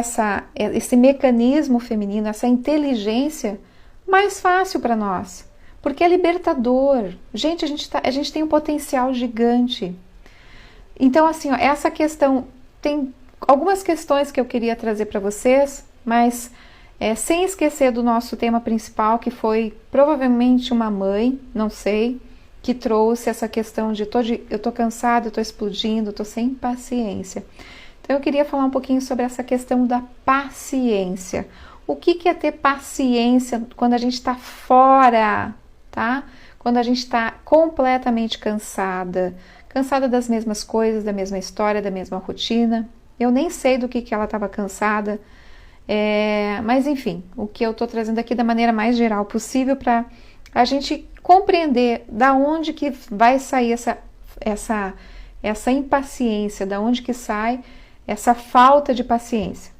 esse mecanismo feminino, essa inteligência, mais fácil para nós, porque é libertador. Gente, a gente tem um potencial gigante. Então, assim, essa questão, tem algumas questões que eu queria trazer para vocês, mas sem esquecer do nosso tema principal, que foi provavelmente uma mãe, não sei, que trouxe essa questão de eu tô cansada, eu tô explodindo, eu tô sem paciência. Então eu queria falar um pouquinho sobre essa questão da paciência. O que é ter paciência quando a gente está fora, tá? Quando a gente está completamente cansada das mesmas coisas, da mesma história, da mesma rotina. Eu nem sei do que ela estava cansada, mas enfim, o que eu estou trazendo aqui da maneira mais geral possível para a gente compreender da onde que vai sair essa impaciência, da onde que sai essa falta de paciência.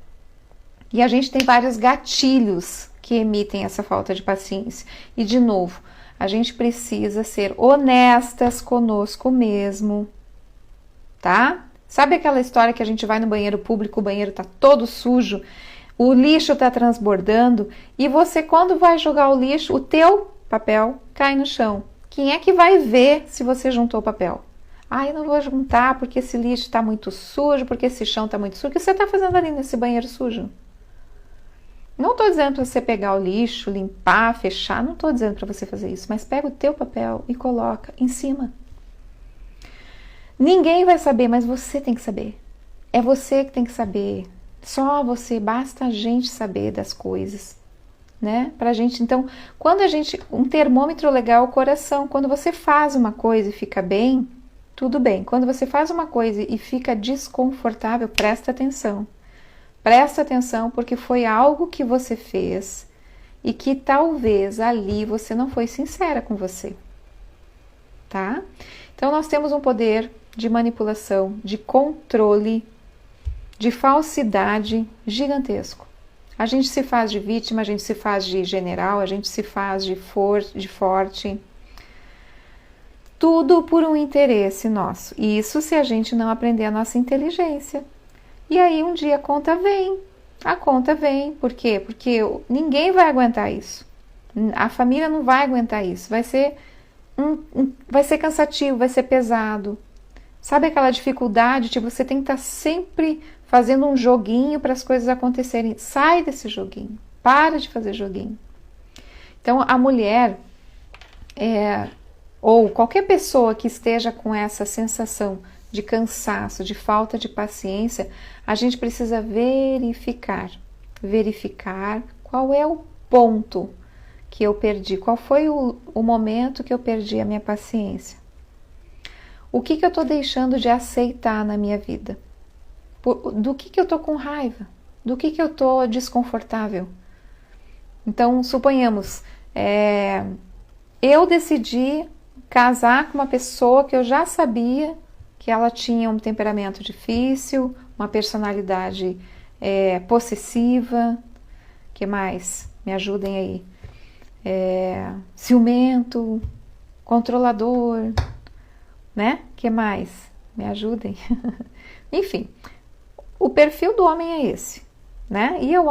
E a gente tem vários gatilhos que emitem essa falta de paciência. E, de novo, a gente precisa ser honestas conosco mesmo, tá? Sabe aquela história que a gente vai no banheiro público, o banheiro tá todo sujo, o lixo tá transbordando, e você, quando vai jogar o lixo, o teu papel cai no chão. Quem é que vai ver se você juntou o papel? Eu não vou juntar porque esse lixo está muito sujo, porque esse chão está muito sujo. O que você está fazendo ali nesse banheiro sujo? Não estou dizendo para você pegar o lixo, limpar, fechar. Não estou dizendo para você fazer isso. Mas pega o teu papel e coloca em cima. Ninguém vai saber, mas você tem que saber. É você que tem que saber. Só você, basta a gente saber das coisas, né? Pra gente, então, um termômetro legal é o coração. Quando você faz uma coisa e fica bem, tudo bem. Quando você faz uma coisa e fica desconfortável, presta atenção. Presta atenção, porque foi algo que você fez e que talvez ali você não foi sincera com você, tá? Então nós temos um poder de manipulação, de controle, de falsidade gigantesco. A gente se faz de vítima, a gente se faz de general, a gente se faz de forte. Tudo por um interesse nosso. Isso se a gente não aprender a nossa inteligência. E aí um dia a conta vem. A conta vem. Por quê? Porque ninguém vai aguentar isso. A família não vai aguentar isso. Vai ser cansativo, vai ser pesado. Sabe aquela dificuldade de você tem que estar sempre fazendo um joguinho para as coisas acontecerem? Sai desse joguinho. Para de fazer joguinho. Então a mulher ou qualquer pessoa que esteja com essa sensação de cansaço, de falta de paciência, a gente precisa verificar qual é o ponto que eu perdi, qual foi o momento que eu perdi a minha paciência. O que eu estou deixando de aceitar na minha vida? Do que eu tô com raiva? Do que eu tô desconfortável? Então, suponhamos, eu decidi casar com uma pessoa que eu já sabia que ela tinha um temperamento difícil, uma personalidade possessiva, que mais? Me ajudem aí. Ciumento, controlador, né? Que mais? Me ajudem. Enfim, o perfil do homem é esse, né? E eu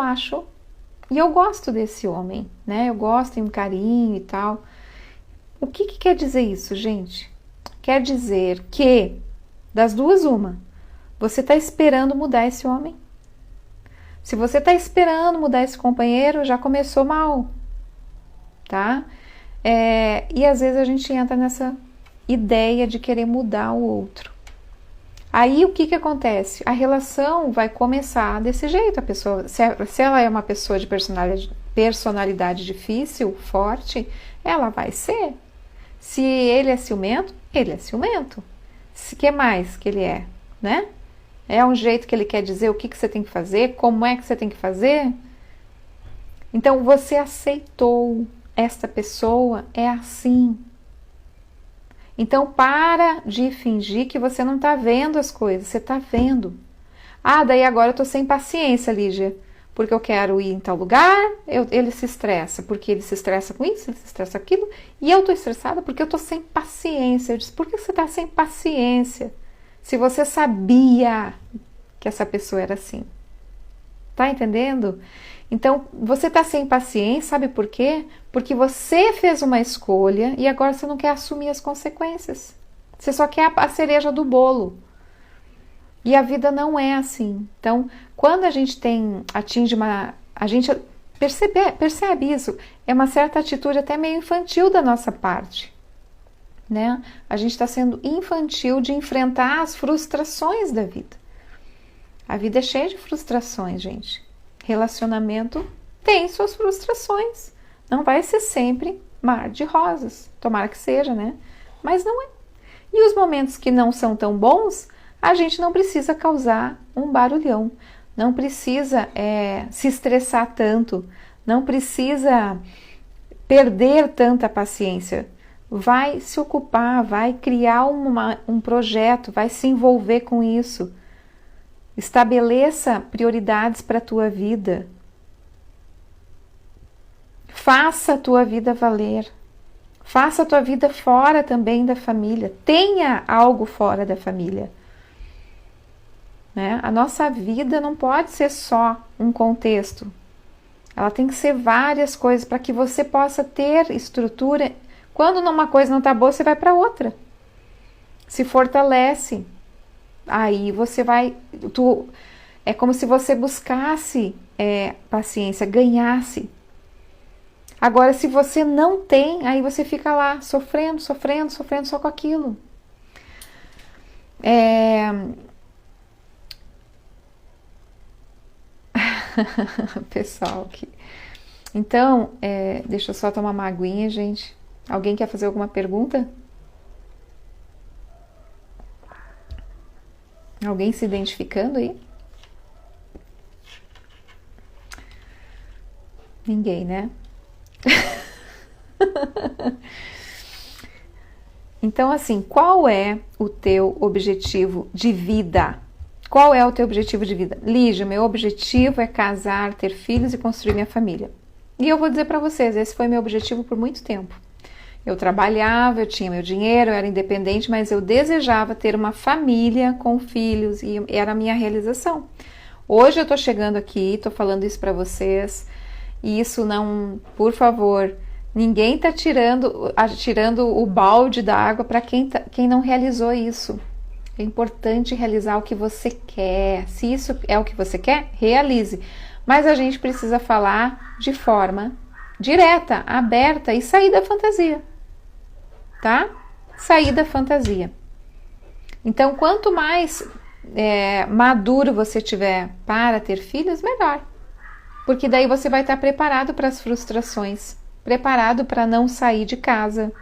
gosto desse homem, né? Eu gosto, tenho um carinho e tal. O que quer dizer isso, gente? Quer dizer que, das duas, uma, você está esperando mudar esse homem. Se você está esperando mudar esse companheiro, já começou mal, tá? E às vezes a gente entra nessa ideia de querer mudar o outro. Aí o que acontece? A relação vai começar desse jeito. A pessoa, se ela é uma pessoa de personalidade difícil, forte, ela vai ser. Se ele é ciumento, ele é ciumento. O que mais que ele é, né? É um jeito que ele quer dizer o que você tem que fazer, como é que você tem que fazer. Então você aceitou, esta pessoa é assim. Então para de fingir que você não está vendo as coisas, você está vendo. Daí agora eu estou sem paciência, Lígia, porque eu quero ir em tal lugar, ele se estressa, porque ele se estressa com isso, ele se estressa com aquilo, e eu estou estressada porque eu estou sem paciência. Eu disse, por que você está sem paciência? Se você sabia que essa pessoa era assim. Tá entendendo? Então, você está sem paciência, sabe por quê? Porque você fez uma escolha e agora você não quer assumir as consequências. Você só quer a cereja do bolo. E a vida não é assim. Então, quando a gente a gente percebe isso, é uma certa atitude até meio infantil da nossa parte, né? A gente está sendo infantil de enfrentar as frustrações da vida. A vida é cheia de frustrações, gente. Relacionamento tem suas frustrações. Não vai ser sempre mar de rosas. Tomara que seja, né? Mas não é. E os momentos que não são tão bons, a gente não precisa causar um barulhão. Não precisa se estressar tanto. Não precisa perder tanta paciência. Vai se ocupar, vai criar um projeto, vai se envolver com isso. Estabeleça prioridades para a tua vida. Faça a tua vida valer. Faça a tua vida fora também da família. Tenha algo fora da família. Né? A nossa vida não pode ser só um contexto. Ela tem que ser várias coisas para que você possa ter estrutura. Quando uma coisa não está boa, você vai para outra. Se fortalece. Aí você vai... é como se você buscasse paciência, ganhasse. Agora, se você não tem, aí você fica lá sofrendo só com aquilo. Pessoal aqui. Então, deixa eu só tomar uma aguinha, gente. Alguém quer fazer alguma pergunta? Alguém se identificando aí? Ninguém, né? Então, assim, qual é o teu objetivo de vida? Qual é o teu objetivo de vida? Lígia, meu objetivo é casar, ter filhos e construir minha família. E eu vou dizer para vocês, esse foi meu objetivo por muito tempo. Eu trabalhava, eu tinha meu dinheiro, eu era independente, mas eu desejava ter uma família com filhos e era a minha realização. Hoje eu tô chegando aqui, tô falando isso para vocês e isso não, por favor, ninguém tá tirando o balde da água para quem não realizou isso. É importante realizar o que você quer. Se isso é o que você quer, realize. Mas a gente precisa falar de forma direta, aberta e sair da fantasia. Tá? Sair da fantasia. Então, quanto mais maduro você tiver para ter filhos, melhor. Porque daí você vai estar preparado para as frustrações. Preparado para não sair de casa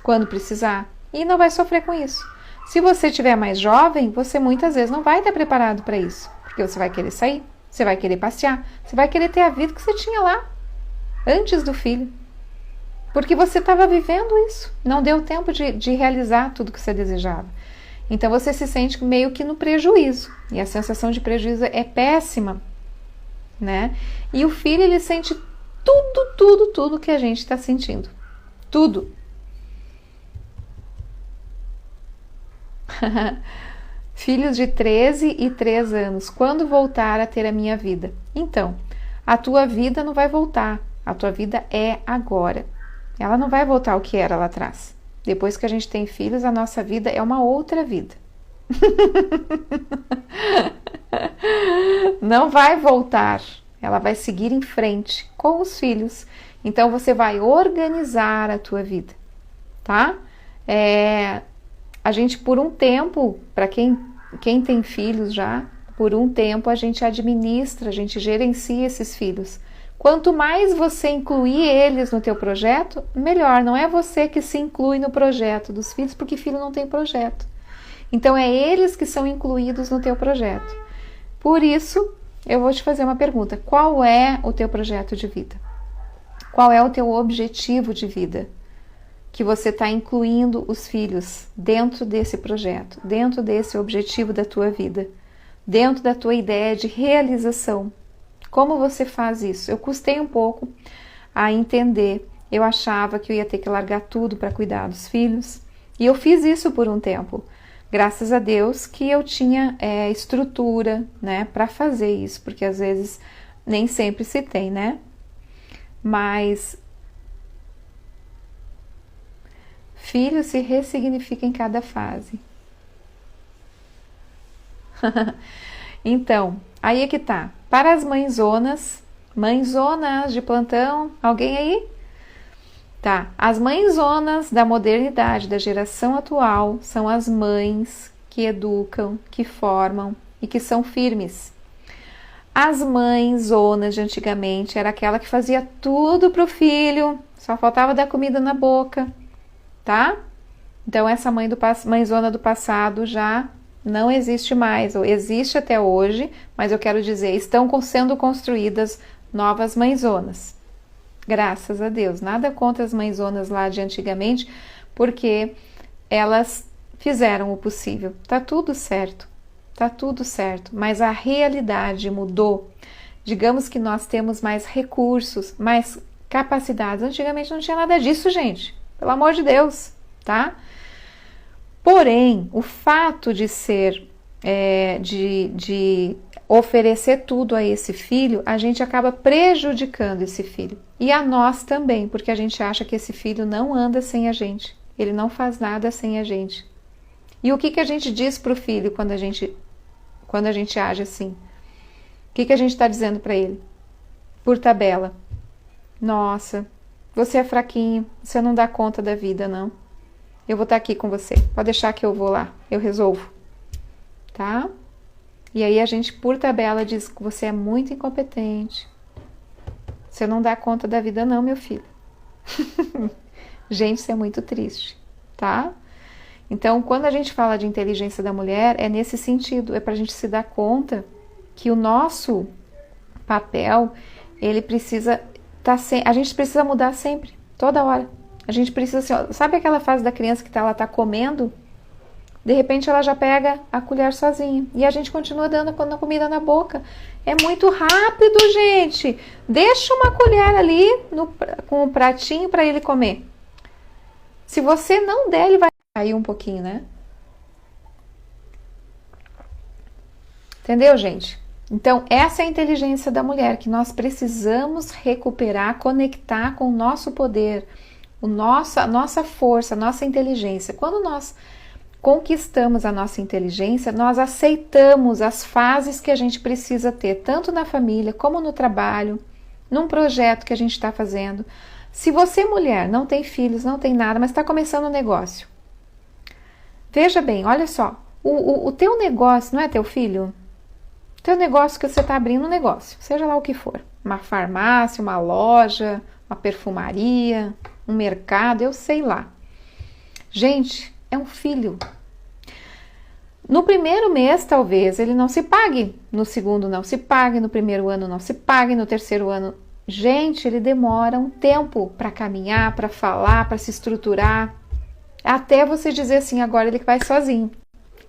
quando precisar. E não vai sofrer com isso. Se você tiver mais jovem, você muitas vezes não vai estar preparado para isso, porque você vai querer sair, você vai querer passear, você vai querer ter a vida que você tinha lá, antes do filho. Porque você estava vivendo isso, não deu tempo de realizar tudo que você desejava. Então você se sente meio que no prejuízo, e a sensação de prejuízo é péssima, né? E o filho, ele sente tudo que a gente está sentindo. Tudo. Filhos de 13 e 3 anos, quando voltar a ter a minha vida? Então, a tua vida não vai voltar, a tua vida é agora. Ela não vai voltar ao que era lá atrás. Depois que a gente tem filhos, a nossa vida é uma outra vida. Não vai voltar, ela vai seguir em frente com os filhos. Então você vai organizar a tua vida, tá? A gente, por um tempo, para quem tem filhos já, por um tempo a gente administra, a gente gerencia esses filhos. Quanto mais você incluir eles no teu projeto, melhor. Não é você que se inclui no projeto dos filhos, porque filho não tem projeto. Então é eles que são incluídos no teu projeto. Por isso, eu vou te fazer uma pergunta. Qual é o teu projeto de vida? Qual é o teu objetivo de vida? Que você está incluindo os filhos dentro desse projeto, dentro desse objetivo da tua vida, dentro da tua ideia de realização. Como você faz isso? Eu custei um pouco a entender. Eu achava que eu ia ter que largar tudo para cuidar dos filhos. E eu fiz isso por um tempo. Graças a Deus que eu tinha estrutura, né, para fazer isso. Porque às vezes nem sempre se tem, né? Mas filho se ressignifica em cada fase. Então, aí é que tá. Para as mãezonas de plantão, alguém aí? Tá, as mãezonas da modernidade, da geração atual, são as mães que educam, que formam e que são firmes. As mãezonas de antigamente era aquela que fazia tudo pro filho, só faltava dar comida na boca, tá? Então essa mãezona do passado já não existe mais, ou existe até hoje, mas eu quero dizer, estão sendo construídas novas mãezonas. Graças a Deus. Nada contra as mãezonas lá de antigamente, porque elas fizeram o possível. Tá tudo certo, mas a realidade mudou. Digamos que nós temos mais recursos, mais capacidades. Antigamente não tinha nada disso, gente. Pelo amor de Deus, tá? Porém, o fato de ser, de oferecer tudo a esse filho, a gente acaba prejudicando esse filho. E a nós também, porque a gente acha que esse filho não anda sem a gente. Ele não faz nada sem a gente. E o que a gente diz para o filho quando a gente age assim? O que a gente está dizendo para ele? Por tabela. Nossa, você é fraquinho, você não dá conta da vida, não. Eu vou estar aqui com você. Pode deixar que eu vou lá. Eu resolvo. Tá? E aí a gente, por tabela, diz que você é muito incompetente. Você não dá conta da vida, não, meu filho. Gente, isso é muito triste. Tá? Então, quando a gente fala de inteligência da mulher, é nesse sentido. É para a gente se dar conta que o nosso papel, ele precisa a gente precisa mudar sempre. Toda hora. A gente precisa, assim, ó, sabe aquela fase da criança que ela tá comendo? De repente ela já pega a colher sozinha. E a gente continua dando a comida na boca. É muito rápido, gente. Deixa uma colher ali com o pratinho para ele comer. Se você não der, ele vai cair um pouquinho, né? Entendeu, gente? Então, essa é a inteligência da mulher, que nós precisamos recuperar, conectar com o nosso poder, a nossa força, a nossa inteligência. Quando nós conquistamos a nossa inteligência, nós aceitamos as fases que a gente precisa ter, tanto na família como no trabalho, num projeto que a gente está fazendo. Se você, mulher, não tem filhos, não tem nada, mas está começando um negócio, veja bem, olha só, o teu negócio não é teu filho? O teu negócio que você está abrindo um negócio, seja lá o que for, uma farmácia, uma loja, uma perfumaria, um mercado, eu sei lá. Gente, é um filho. No primeiro mês, talvez, ele não se pague. No segundo, não se pague. No primeiro ano, não se pague. No terceiro ano, gente, ele demora um tempo para caminhar, para falar, para se estruturar, até você dizer assim, agora ele vai sozinho.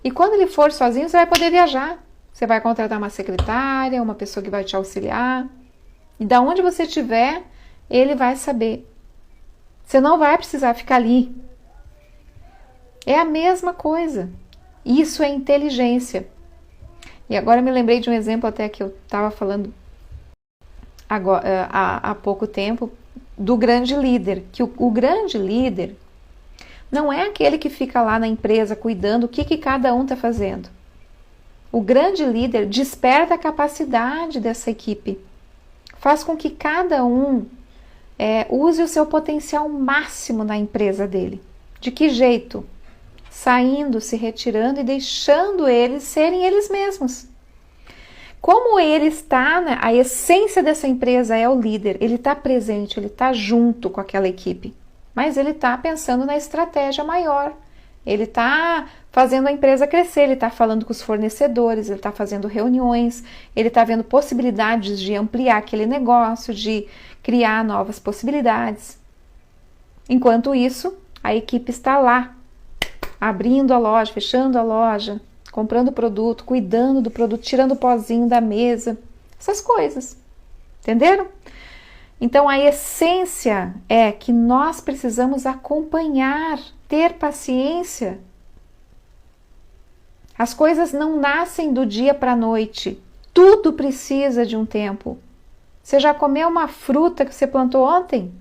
E quando ele for sozinho, você vai poder viajar. Você vai contratar uma secretária, uma pessoa que vai te auxiliar. E da onde você estiver, ele vai saber. Você não vai precisar ficar ali. É a mesma coisa. Isso é inteligência. E agora eu me lembrei de um exemplo até que eu estava falando agora, há pouco tempo, do grande líder. Que o grande líder não é aquele que fica lá na empresa cuidando o que cada um está fazendo. O grande líder desperta a capacidade dessa equipe. Faz com que cada um use o seu potencial máximo na empresa dele. De que jeito? Saindo, se retirando e deixando eles serem eles mesmos. Como ele está, né, a essência dessa empresa é o líder, ele está presente, ele está junto com aquela equipe, mas ele está pensando na estratégia maior, ele está fazendo a empresa crescer, ele está falando com os fornecedores, ele está fazendo reuniões, ele está vendo possibilidades de ampliar aquele negócio, de criar novas possibilidades. Enquanto isso, a equipe está lá, abrindo a loja, fechando a loja, comprando produto, cuidando do produto, tirando o pozinho da mesa, essas coisas. Entenderam? Então a essência é que nós precisamos acompanhar, ter paciência. As coisas não nascem do dia para a noite. Tudo precisa de um tempo. Você já comeu uma fruta que você plantou ontem?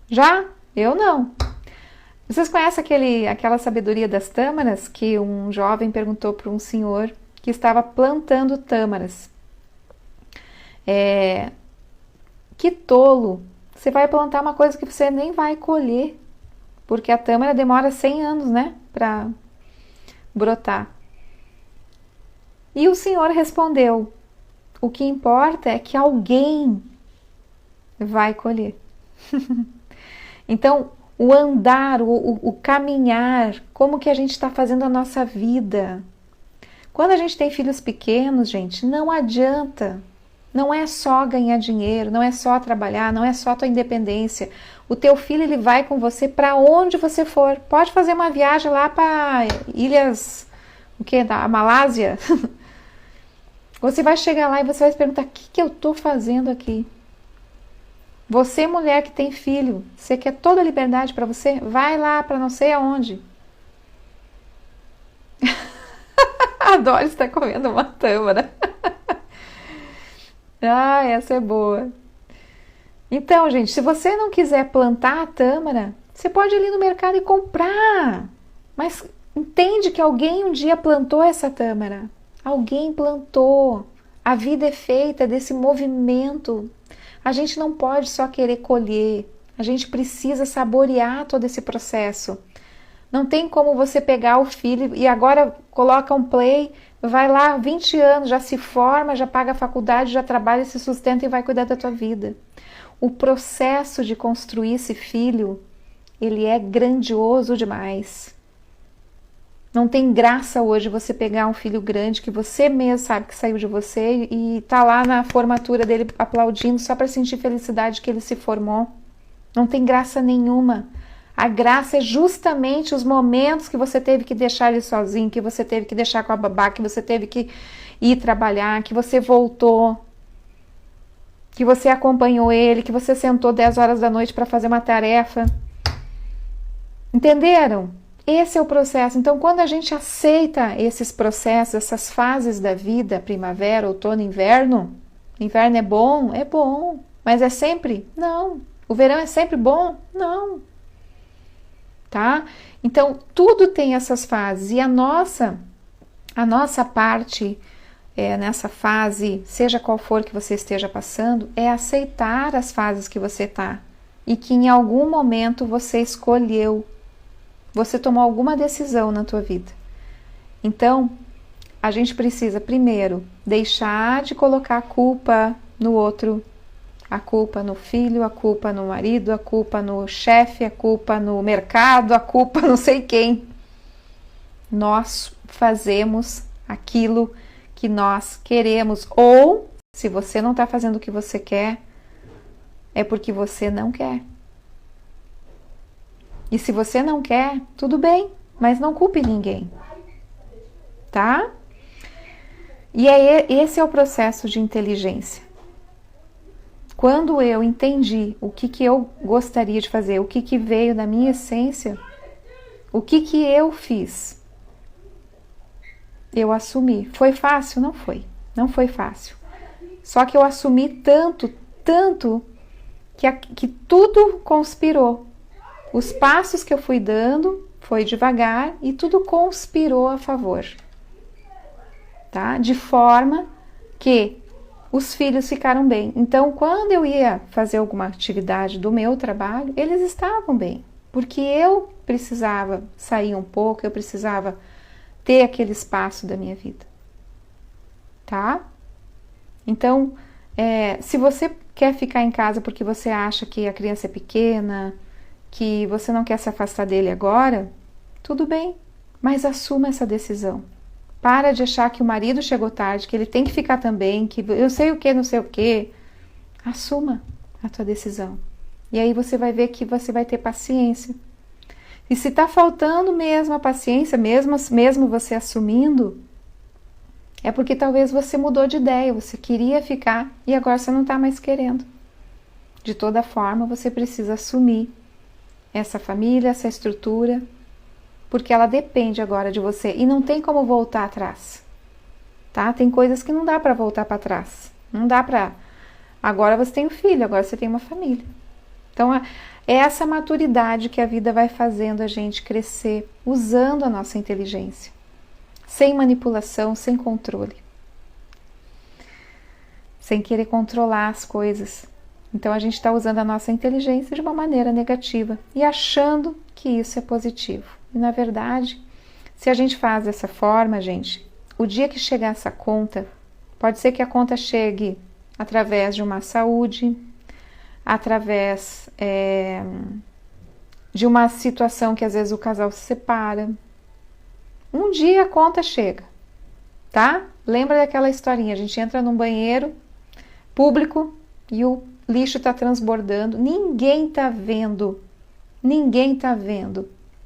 Já? Eu não. Vocês conhecem aquela sabedoria das tâmaras que um jovem perguntou para um senhor que estava plantando tâmaras? Que tolo! Você vai plantar uma coisa que você nem vai colher, porque a tâmara demora 100 anos, né, para brotar. E o senhor respondeu: o que importa é que alguém vai colher. Então, o andar, o caminhar, como que a gente está fazendo a nossa vida. Quando a gente tem filhos pequenos, gente, não adianta. Não é só ganhar dinheiro, não é só trabalhar, não é só a tua independência. O teu filho, ele vai com você para onde você for. Pode fazer uma viagem lá para ilhas, da Malásia. Você vai chegar lá e você vai se perguntar, o que eu estou fazendo aqui? Você, mulher que tem filho, você quer toda a liberdade para você? Vai lá para não sei aonde. A Doris está comendo uma tâmara. Ah, essa é boa. Então, gente, se você não quiser plantar a tâmara, você pode ir ali no mercado e comprar. Mas entende que alguém um dia plantou essa tâmara. Alguém plantou. A vida é feita desse movimento. A gente não pode só querer colher, a gente precisa saborear todo esse processo. Não tem como você pegar o filho e agora coloca um play, vai lá 20 anos, já se forma, já paga a faculdade, já trabalha, se sustenta e vai cuidar da tua vida. O processo de construir esse filho, ele é grandioso demais. Não tem graça hoje você pegar um filho grande que você mesmo sabe que saiu de você e tá lá na formatura dele aplaudindo só para sentir felicidade que ele se formou. Não tem graça nenhuma. A graça é justamente os momentos que você teve que deixar ele sozinho, que você teve que deixar com a babá, que você teve que ir trabalhar, que você voltou, que você acompanhou ele, que você sentou 10 horas da noite para fazer uma tarefa. Entenderam? Esse é o processo. Então, quando a gente aceita esses processos, essas fases da vida, primavera, outono, inverno é bom? É bom. Mas é sempre? Não. O verão é sempre bom? Não. Tá? Então, tudo tem essas fases. E a nossa parte nessa fase, seja qual for que você esteja passando, é aceitar as fases que você está. E que em algum momento você escolheu. Você tomou alguma decisão na tua vida. Então, a gente precisa, primeiro, deixar de colocar a culpa no outro, a culpa no filho, a culpa no marido, a culpa no chefe, a culpa no mercado, a culpa não sei quem. nós fazemos aquilo que nós queremos. Ou, se você não está fazendo o que você quer, é porque você não quer. E se você não quer, tudo bem, mas não culpe ninguém, tá? E esse é o processo de inteligência. Quando eu entendi o que eu gostaria de fazer, o que veio da minha essência, o que eu fiz, eu assumi. Foi fácil? Não foi. Não foi fácil. Só que eu assumi tanto que tudo conspirou. Os passos que eu fui dando foi devagar e tudo conspirou a favor. Tá? De forma que os filhos ficaram bem. Então, quando eu ia fazer alguma atividade do meu trabalho, eles estavam bem. Porque eu precisava sair um pouco, eu precisava ter aquele espaço da minha vida. Tá? Então, se você quer ficar em casa porque você acha que a criança é pequena, que você não quer se afastar dele agora, tudo bem, mas assuma essa decisão. Para de achar que o marido chegou tarde, que ele tem que ficar também, que eu sei o que, não sei o que. Assuma a tua decisão. E aí você vai ver que você vai ter paciência. E se está faltando mesmo a paciência, mesmo você assumindo, é porque talvez você mudou de ideia, você queria ficar e agora você não está mais querendo. De toda forma, você precisa assumir essa família, essa estrutura, porque ela depende agora de você e não tem como voltar atrás, tá? Tem coisas que não dá para voltar para trás, não dá para... Agora você tem um filho, agora você tem uma família. Então, é essa maturidade que a vida vai fazendo a gente crescer, usando a nossa inteligência, sem manipulação, sem controle, sem querer controlar as coisas. Então, a gente está usando a nossa inteligência de uma maneira negativa e achando que isso é positivo. E, na verdade, se a gente faz dessa forma, gente, o dia que chegar essa conta, pode ser que a conta chegue através de uma saúde, através de uma situação que às vezes o casal se separa. Um dia a conta chega, tá? Lembra daquela historinha, a gente entra num banheiro público e o lixo está transbordando, ninguém está vendo,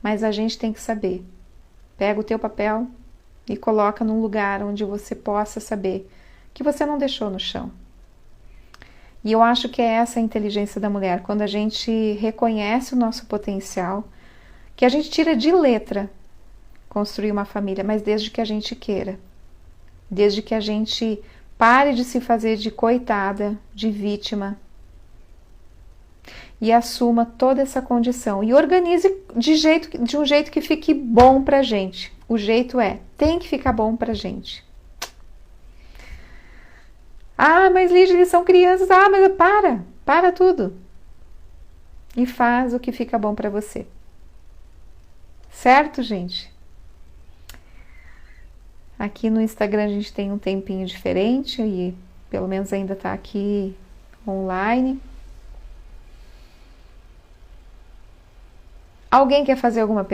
mas a gente tem que saber. Pega o teu papel e coloca num lugar onde você possa saber que você não deixou no chão. E eu acho que é essa a inteligência da mulher, quando a gente reconhece o nosso potencial, que a gente tira de letra construir uma família, mas desde que a gente queira, desde que a gente pare de se fazer de coitada, de vítima, e assuma toda essa condição e organize de um jeito que fique bom pra gente. O jeito tem que ficar bom pra gente. Ah, mas Lígia, eles são crianças. Ah, mas para tudo. E faz o que fica bom pra você. Certo, gente? Aqui no Instagram a gente tem um tempinho diferente e pelo menos ainda tá aqui online. Alguém quer fazer alguma pergunta?